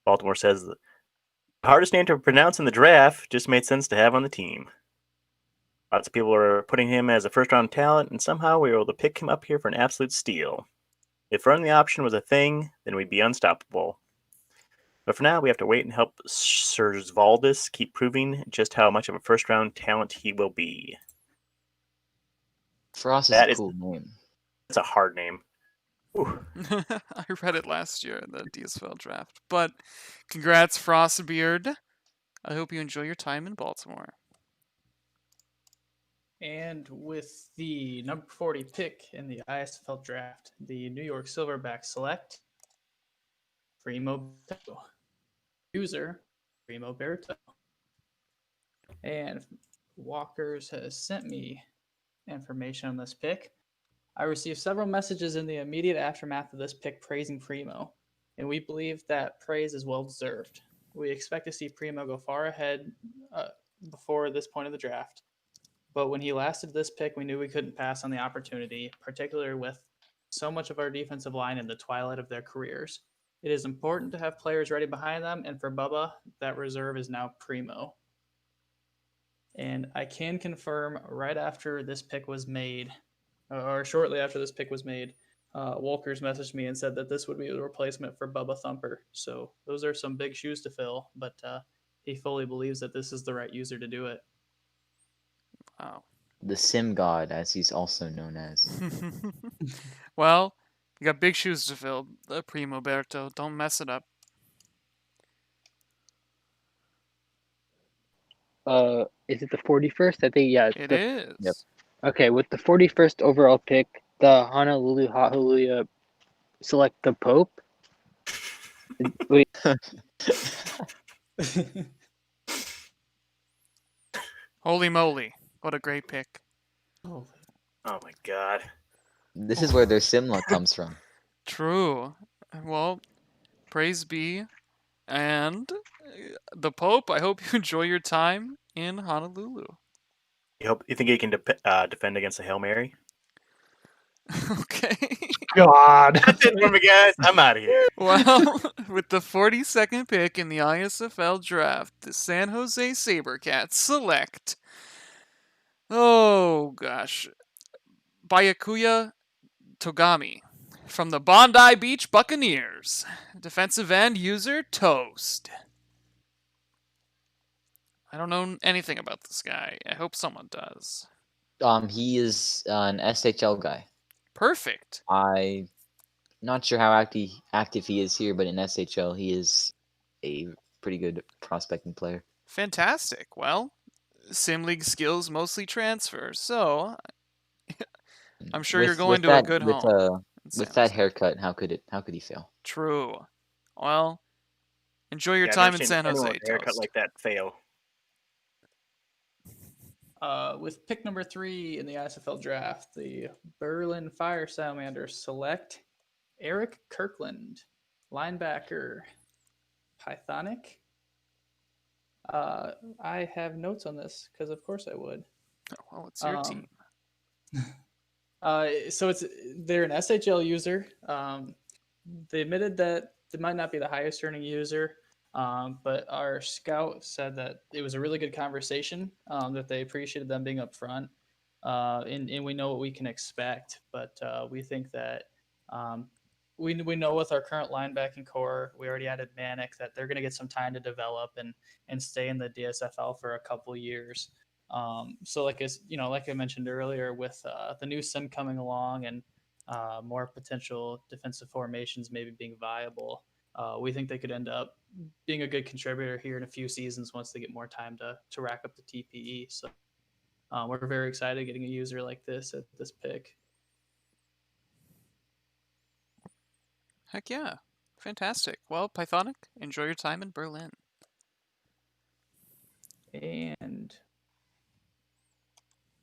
Baltimore says the hardest name to pronounce in the draft just made sense to have on the team. Lots of people are putting him as a first-round talent, and somehow we were able to pick him up here for an absolute steal. If running the option was a thing, then we'd be unstoppable. But for now, we have to wait and help Valdis keep proving just how much of a first-round talent he will be. Frost is a cool name. It's a hard name. I read it last year in the DSFL draft. But congrats, Frostbeard. I hope you enjoy your time in Baltimore. And with the number 40 pick in the ISFL draft, the New York Silverbacks select Primo Berto. User Primo Berto. And Walkers has sent me information on this pick. I received several messages in the immediate aftermath of this pick praising Primo, and we believe that praise is well deserved. We expect to see Primo go far ahead before this point of the draft. But when he lasted this pick, we knew we couldn't pass on the opportunity, particularly with so much of our defensive line in the twilight of their careers. It is important to have players ready behind them, and for Bubba, that reserve is now Primo. And I can confirm right after this pick was made, or shortly after this pick was made, Walkers messaged me and said that this would be the replacement for Bubba Thumper. So those are some big shoes to fill, but he fully believes that this is the right user to do it. Wow. The Sim God, as he's also known as. Well, you got big shoes to fill, Primo Berto. Don't mess it up. Is it the 41st? I think, yeah. It is. Yep. Okay, with the 41st overall pick, the Honolulu Hallelujah select the Pope. Wait, Holy moly. What a great pick. Oh, Oh my god. This is where their Simla comes from. True. Well, praise be. And the Pope, I hope you enjoy your time in Honolulu. You think he can defend against a Hail Mary? Okay. God. That's it for me, guys. I'm out of here. Well, with the 42nd pick in the ISFL draft, the San Jose SaberCats select. Oh, gosh. Byakuya Togami from the Bondi Beach Buccaneers. Defensive end user Toast. I don't know anything about this guy. I hope someone does. He is an SHL guy. Perfect. I not sure how active he is here, but in SHL he is a pretty good prospecting player. Fantastic. Well, Sim League skills mostly transfer, so I'm sure you're going to a good home. in San With that Jose. haircut, how could he fail? True. Well, enjoy your Yeah, I've time never in seen San anyone Jose, with a haircut Toast. like that fail. with pick number 3 in the ISFL draft, the Berlin Fire Salamanders select Eric Kirkland, linebacker, Pythonic. I have notes on this because, of course, I would. Well, it's your team. So they're an SHL user. They admitted that they might not be the highest earning user, but our scout said that it was a really good conversation. That they appreciated them being upfront, and we know what we can expect. But we think that we know with our current linebacking core, we already added Manic, that they're going to get some time to develop and stay in the DSFL for a couple years. So like I mentioned earlier, with the new sim coming along and more potential defensive formations maybe being viable, we think they could end up being a good contributor here in a few seasons once they get more time to rack up the TPE. So we're very excited getting a user like this at this pick. Heck yeah. Fantastic. Well, Pythonic, enjoy your time in Berlin. And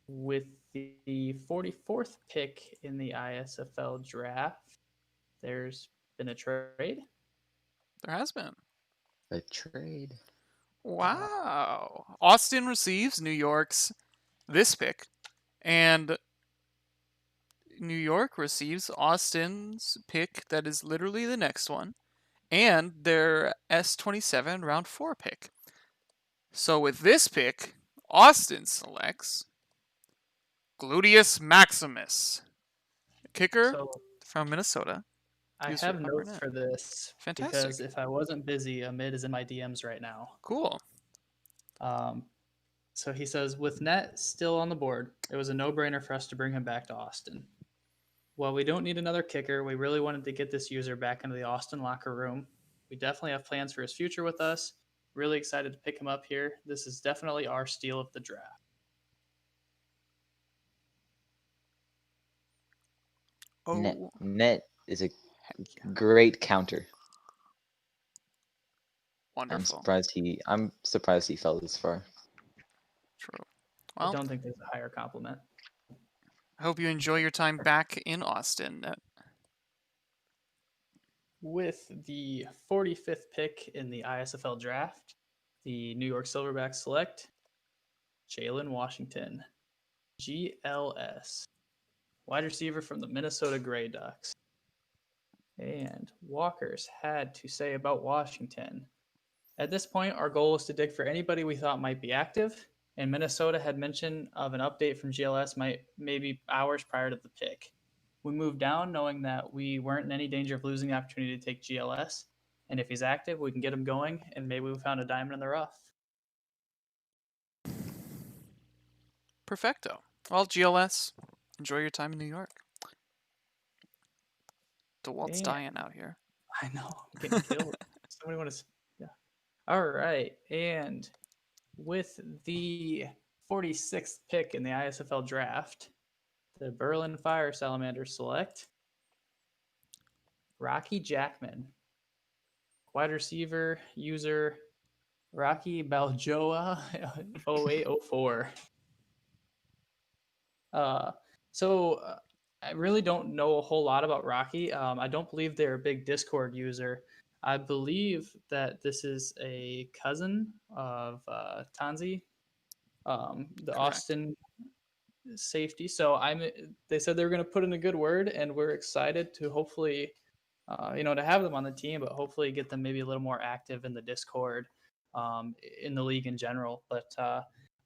with the 44th pick in the ISFL draft, there's been a trade. There has been. A trade. Wow. Austin receives New York's this pick, and New York receives Austin's pick that is literally the next one, and their S27 round 4 pick. So with this pick, Austin selects Gluteus Maximus, kicker So from Minnesota. I User have number notes 9. for this Fantastic. because if I wasn't busy, Amid is in my DMs right now. Cool. So he says, with Net still on the board, it was a no-brainer for us to bring him back to Austin. While we don't need another kicker, we really wanted to get this user back into the Austin locker room. We definitely have plans for his future with us. Really excited to pick him up here. This is definitely our steal of the draft. Oh, Net is a heck yeah. great counter. Wonderful. I'm surprised he fell this far. True. I Well, don't think there's a higher compliment. I hope you enjoy your time back in Austin. With the 45th pick in the ISFL draft, the New York Silverbacks select Jalen Washington, GLS, wide receiver from the Minnesota Grey Ducks. And Walker's had to say about Washington. At this point, our goal was to dig for anybody we thought might be active, and Minnesota had mention of an update from GLS maybe hours prior to the pick. We moved down knowing that we weren't in any danger of losing the opportunity to take GLS, and if he's active, we can get him going, and maybe we found a diamond in the rough. Perfecto. Well, GLS, enjoy your time in New York. DeWalt's Yeah. dying out here. I know, I'm getting killed. Somebody want to... Yeah. All right, and with the 46th pick in the ISFL draft, the Berlin Fire Salamanders select Rocky Jackman, wide receiver user Rocky Baljoa 0804. So I really don't know a whole lot about Rocky. I don't believe they're a big Discord user. I believe that this is a cousin of Tanzi, the Correct. Austin safety. So they said they were going to put in a good word, and we're excited to hopefully, to have them on the team, but hopefully get them maybe a little more active in the Discord, in the league in general. But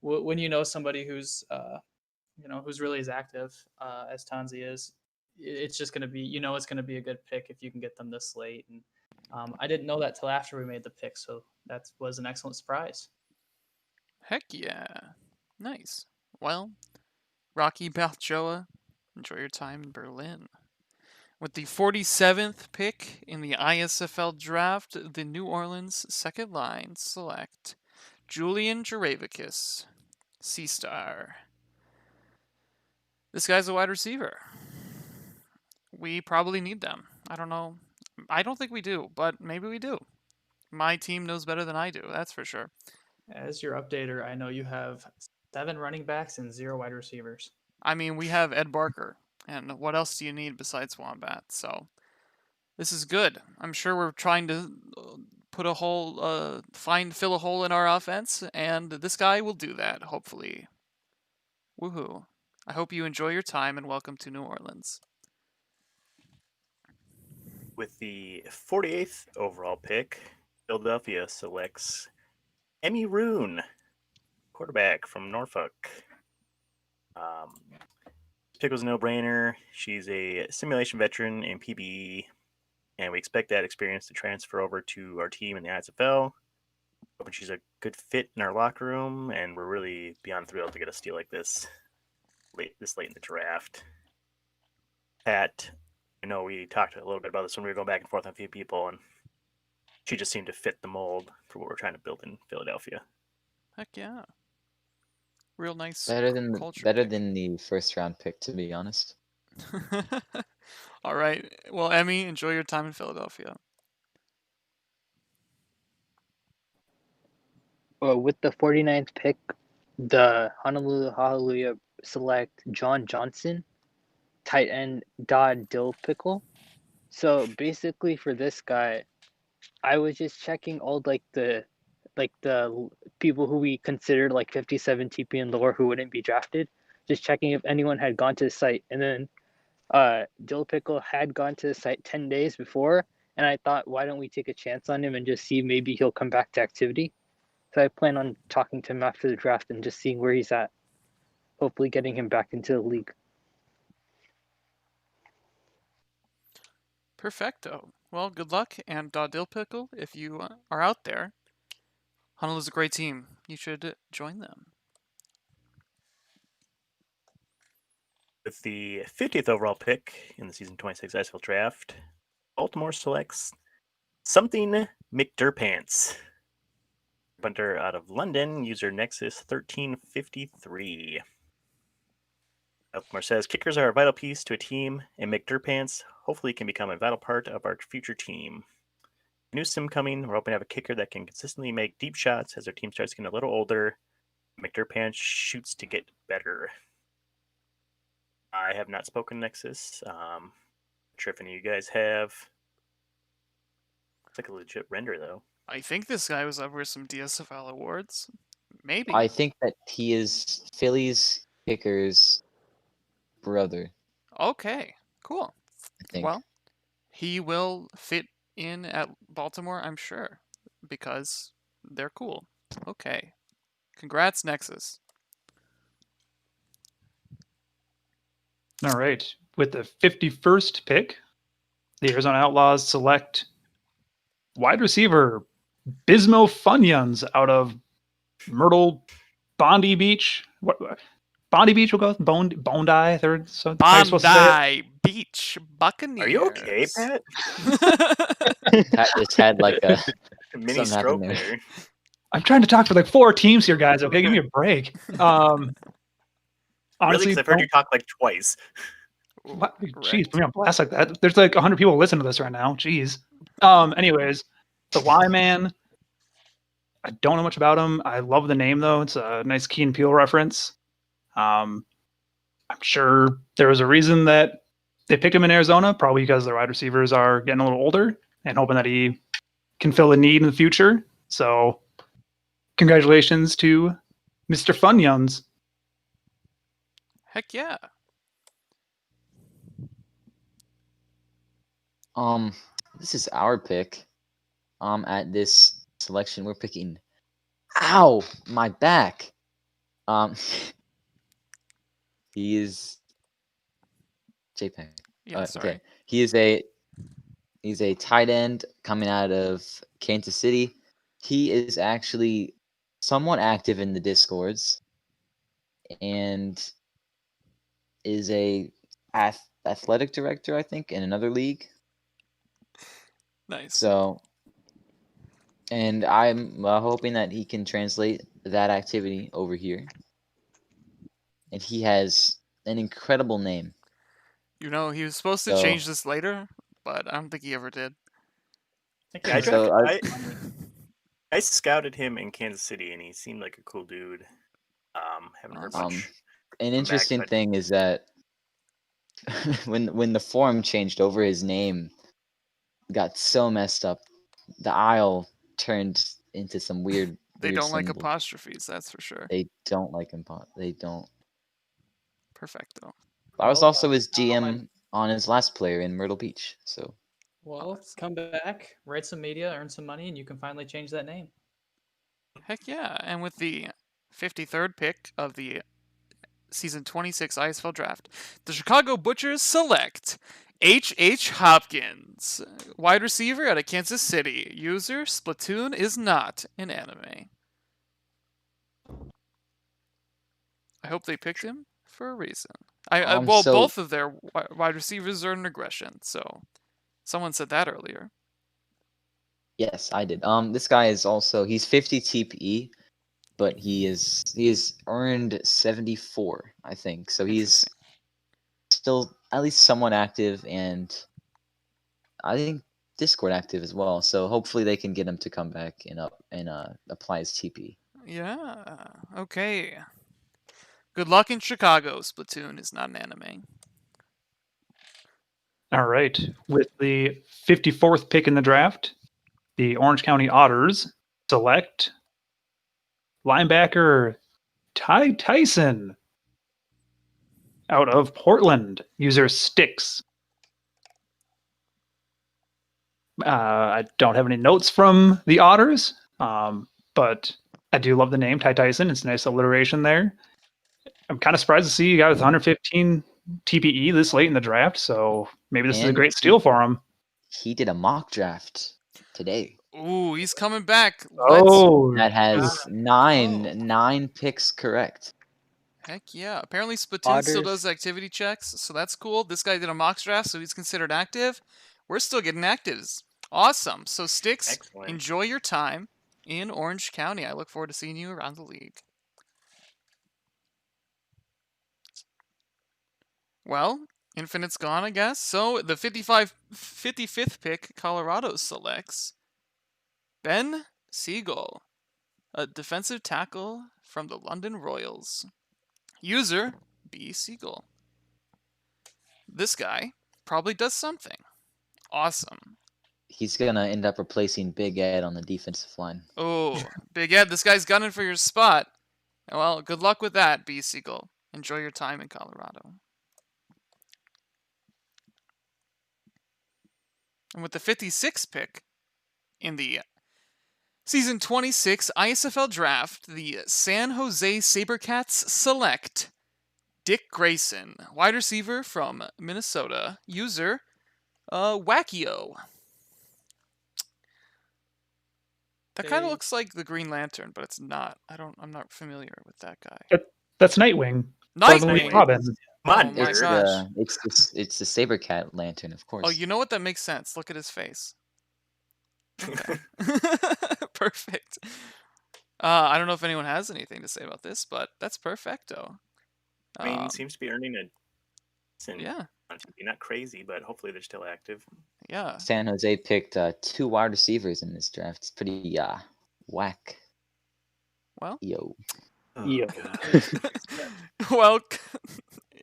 when you know somebody who's who's really as active as Tanzi is, it's just going to be, it's going to be a good pick if you can get them this late. And I didn't know that till after we made the pick, so that was an excellent surprise. Heck yeah. Nice. Well, Rocky Baljoa, enjoy your time in Berlin. With the 47th pick in the ISFL draft, the New Orleans second line select Julian Jurevicius, C-Star. This guy's a wide receiver. We probably need them. I don't know. I don't think we do, but maybe we do. My team knows better than I do, that's for sure. As your updater, I know you have 7 running backs and 0 wide receivers. I mean, we have Ed Barker, and what else do you need besides Wombat? So this is good. I'm sure we're trying to put a hole, fill a hole in our offense, and this guy will do that, hopefully. Woohoo. I hope you enjoy your time, and welcome to New Orleans. With the 48th overall pick, Philadelphia selects Emmy Roon, quarterback from Norfolk. This pick was a no-brainer. She's a simulation veteran in PBE, and we expect that experience to transfer over to our team in the ISFL. Hoping she's a good fit in our locker room, and we're really beyond thrilled to get a steal like this late in the draft. Pat, I know we talked a little bit about this when we were going back and forth on a few people, and she just seemed to fit the mold for what we're trying to build in Philadelphia. Heck yeah. Real nice Better culture than the first round pick, to be honest. All right. Well, Emmy, enjoy your time in Philadelphia. With the 49th pick, the Honolulu Hallelujah select John Johnson, tight end Dodd Dillpickle. So basically for this guy, I was just checking all the people who we considered like 57 TP and lower who wouldn't be drafted, just checking if anyone had gone to the site. And then Dillpickle had gone to the site 10 days before, and I thought, why don't we take a chance on him and just see maybe he'll come back to activity. So I plan on talking to him after the draft and just seeing where he's at. Hopefully getting him back into the league. Perfecto. Well, good luck, and Dillpickle, if you are out there, Honolulu's a great team. You should join them. With the 50th overall pick in the season 26 ISFL draft, Baltimore selects something McDurpants. Punter out of London, user Nexus 1353. Baltimore says kickers are a vital piece to a team, and McDurpants hopefully can become a vital part of our future team. New sim coming. We're hoping to have a kicker that can consistently make deep shots as our team starts getting a little older. McDurpants shoots to get better. I have not spoken Nexus. Not sure if any of you guys have. Looks like a legit render, though. I think this guy was up for some DSFL awards. Maybe. I think that he is Philly's kicker's brother. Okay, cool. I think. Well, he will fit in at Baltimore, I'm sure, because they're cool. Okay. Congrats, Nexus. All right. With the 51st pick, the Arizona Outlaws select wide receiver Bismo Funyuns out of Myrtle Bondi Beach. What Bondi Beach will go? Bondi, third. So Bondi Beach Buccaneers. Are you okay, Pat? Pat just had like a Mini something happened stroke there. I'm trying to talk for like 4 teams here, guys. Okay, give me a break. Really? Honestly, Because I've heard you talk like twice. what? Jeez, put me on blast like that. There's like 100 people listening to this right now. Jeez. Anyways, The Y Man. I don't know much about him. I love the name though. It's a nice Key and Peele reference. I'm sure there was a reason that they picked him in Arizona, probably because the wide receivers are getting a little older and hoping that he can fill a need in the future. So, congratulations to Mr. Funyuns. Heck yeah. This is our pick. At this selection, we're picking. Ow, my back. He is JPEG. Yeah, sorry. Okay, he's a tight end coming out of Kansas City. He is actually somewhat active in the Discords and is a athletic director, I think, in another league. Nice. So, and I'm hoping that he can translate that activity over here. And he has an incredible name. You know, he was supposed to So- change this later, but I don't think he ever did. Yeah, I, So I scouted him in Kansas City, and he seemed like a cool dude. Haven't heard much. An back, interesting but- thing is that when the forum changed over, his name got so messed up. The aisle turned into some weird. They weird don't like symbol. apostrophes, that's for sure. They don't like him. They don't. Perfecto. I was Well, also his GM on his last player in Myrtle Beach. So Well, come back, write some media, earn some money, and you can finally change that name. Heck yeah. And with the 53rd pick of the Season 26 ISFL Draft, the Chicago Butchers select H. Hopkins, wide receiver out of Kansas City. User, Splatoon is not an anime. I hope they picked him for a reason. Well, so- both of their wide receivers are in regression, so someone said that earlier. yes, I did. This guy is also he's 50 TPE, but he is earned 74, I think. So he's Interesting. still at least somewhat active, and I think Discord active as well. So hopefully they can get him to come back and apply his TP. Yeah. Okay. Good luck in Chicago. Splatoon is not an anime. All right. With the 54th pick in the draft, the Orange County Otters select linebacker Ty Tyson out of Portland. User Sticks. I don't have any notes from the Otters, but I do love the name Ty Tyson. It's a nice alliteration there. I'm kind of surprised to see you got 115 TPE this late in the draft, so maybe this is a And great steal for him. He did a mock draft today Ooh, he's coming back. Oh, that has Oh. nine picks correct. Heck yeah. Apparently Splatoon still Otters. does activity checks, so that's cool. This guy did a mock draft, so he's considered active. We're still getting actives. Awesome. So Sticks, Excellent. enjoy your time in Orange County. I look forward to seeing you around the league. Well, Infinite's gone, I guess. So the 55th pick, Colorado selects Ben Siegel, a defensive tackle from the London Royals. User, B. Siegel. This guy probably does something. Awesome. He's gonna end up replacing Big Ed on the defensive line. Oh, Big Ed, this guy's gunning for your spot. Well, good luck with that, B. Siegel. Enjoy your time in Colorado. And with the 56th pick in the Season 26 ISFL Draft, the San Jose Sabercats select Dick Grayson, wide receiver from Minnesota. User, Wackio. That kind of Hey. looks like the Green Lantern, but it's not. I'm not familiar with that guy. that's Nightwing. formerly Nightwing. Robin. Come on, Oh my It's gosh. it's the Sabercat lantern, of course. Oh, you know what? That makes sense. Look at his face. Okay. Perfect. I don't know if anyone has anything to say about this, but that's perfecto. I mean, he seems to be earning a decent Yeah. on TV. Not crazy, but hopefully they're still active. Yeah. San Jose picked 2 wide receivers in this draft. It's pretty whack. Well, Yo. Oh, Yeah. God. well,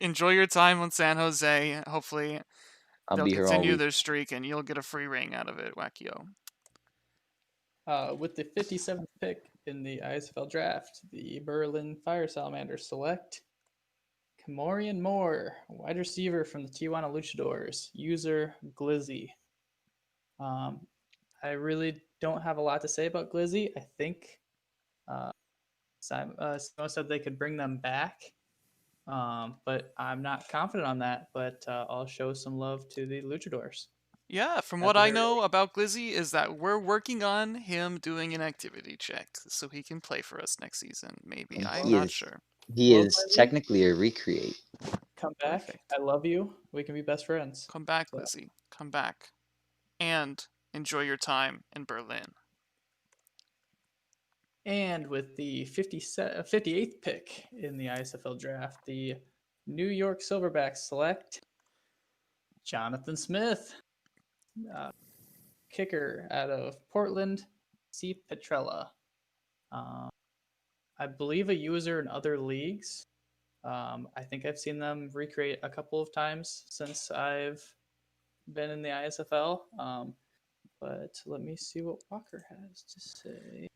enjoy your time on San Jose. Hopefully, I'll they'll be here all continue week. their streak, and you'll get a free ring out of it, Wackio. With the 57th pick in the ISFL draft, the Berlin Fire Salamanders select Kamorian Moore, wide receiver from the Tijuana Luchadors, user Glizzy. I really don't have a lot to say about Glizzy. I think Simon said they could bring them back, but I'm not confident on that. But I'll show some love to the Luchadors. Yeah, from At what the I very know about Glizzy is that we're working on him doing an activity check so he can play for us next season. Maybe. And I'm he not is- sure. He Well, is Glizzy? technically a recreate. Come back. Perfect. I love you. We can be best friends. Come back, So- Glizzy. Come back. And enjoy your time in Berlin. And with the 58th pick in the ISFL draft, the New York Silverbacks select Jonathan Smith, kicker out of Portland, C. Petrella. I believe a user in other leagues. I think I've seen them recreate a couple of times since I've been in the ISFL. But let me see what Walker has to say.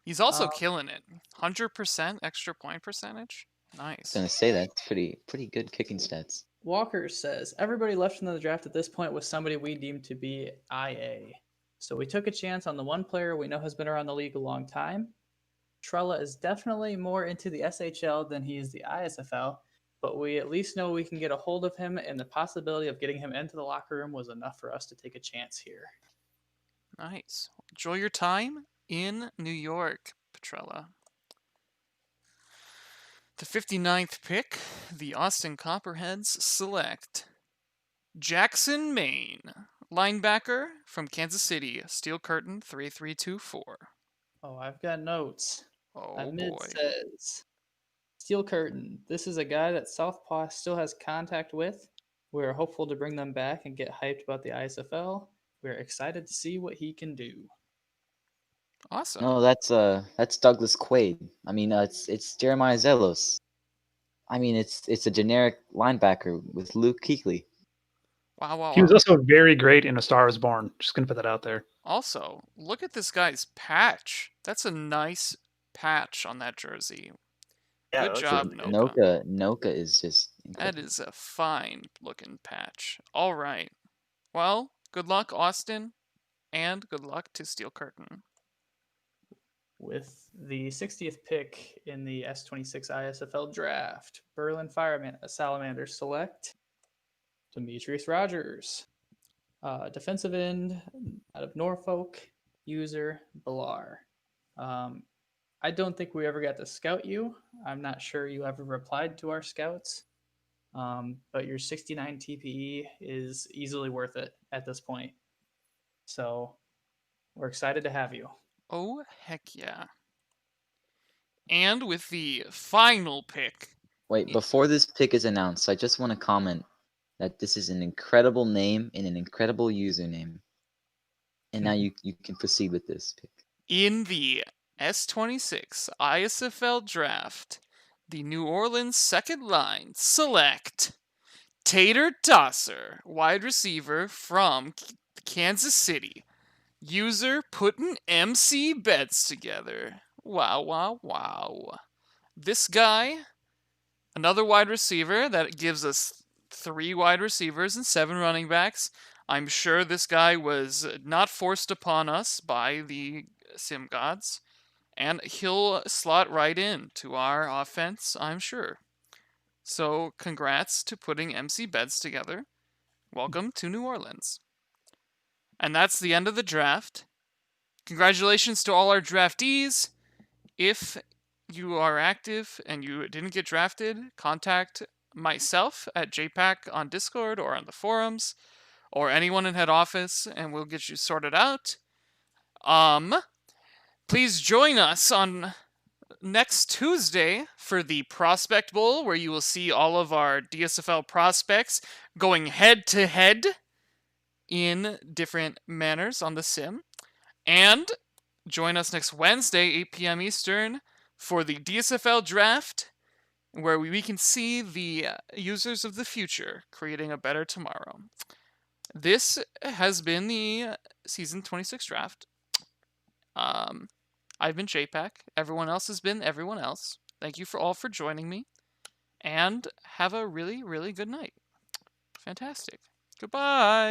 He's also Um, killing it. 100% extra point percentage. I Nice. was gonna say that's pretty good kicking stats. Walker says everybody left in the draft at this point was somebody we deemed to be IA. So we took a chance on the one player we know has been around the league a long time. Trella is definitely more into the SHL than he is the ISFL, but we at least know we can get a hold of him, and the possibility of getting him into the locker room was enough for us to take a chance here. Nice. Enjoy your time in New York, Petrella. The 59th pick, the Austin Copperheads select Jackson Maine, linebacker from Kansas City, Steel Curtain 3324. Oh, I've got notes. Oh Ahmed boy. says, Steel Curtain, this is a guy that Southpaw still has contact with. We're hopeful to bring them back and get hyped about the ISFL. We're excited to see what he can do. Awesome. No, that's Douglas Quaid. I mean, it's Jeremiah Zelos. I mean, it's a generic linebacker with Luke Kuechly. Wow, wow, He was wow. also very great in A Star Is Born. Just gonna put that out there. Also, look at this guy's patch. That's a nice patch on that jersey. Yeah, Good it looks job, really Noka. good. Noka is just That incredible. is a fine looking patch. All right. Well, good luck, Austin, and good luck to Steel Curtain. With the 60th pick in the S26 ISFL draft, Berlin Salamanders select Demetrius Rogers, defensive end out of Norfolk, user Bilar. I don't think we ever got to scout you. I'm not sure you ever replied to our scouts, but your 69 TPE is easily worth it at this point. So we're excited to have you. Oh, heck yeah. And with the final pick. Wait, before this pick is announced, I just want to comment that this is an incredible name and an incredible username. And now you can proceed with this pick. In the S26 ISFL Draft, the New Orleans second line select Tater Tosser, wide receiver from Kansas City. User putting MC bets together. Wow, wow, wow. This guy, another wide receiver that gives us 3 wide receivers and 7 running backs. I'm sure this guy was not forced upon us by the sim gods, and he'll slot right in to our offense, I'm sure. So, congrats to putting MC Beds together. Welcome to New Orleans. And that's the end of the draft. Congratulations to all our draftees. If you are active and you didn't get drafted, contact myself at JPAC on Discord or on the forums, or anyone in head office, and we'll get you sorted out. Please join us on next Tuesday for the Prospect Bowl, where you will see all of our DSFL prospects going head to head in different manners on the sim. And join us next Wednesday, 8 p.m. Eastern, for the DSFL Draft, where we can see the users of the future creating a better tomorrow. This has been the Season 26 Draft. I've been JPAC. Everyone else has been everyone else. Thank you all for joining me. And have a really, really good night. Fantastic. Goodbye.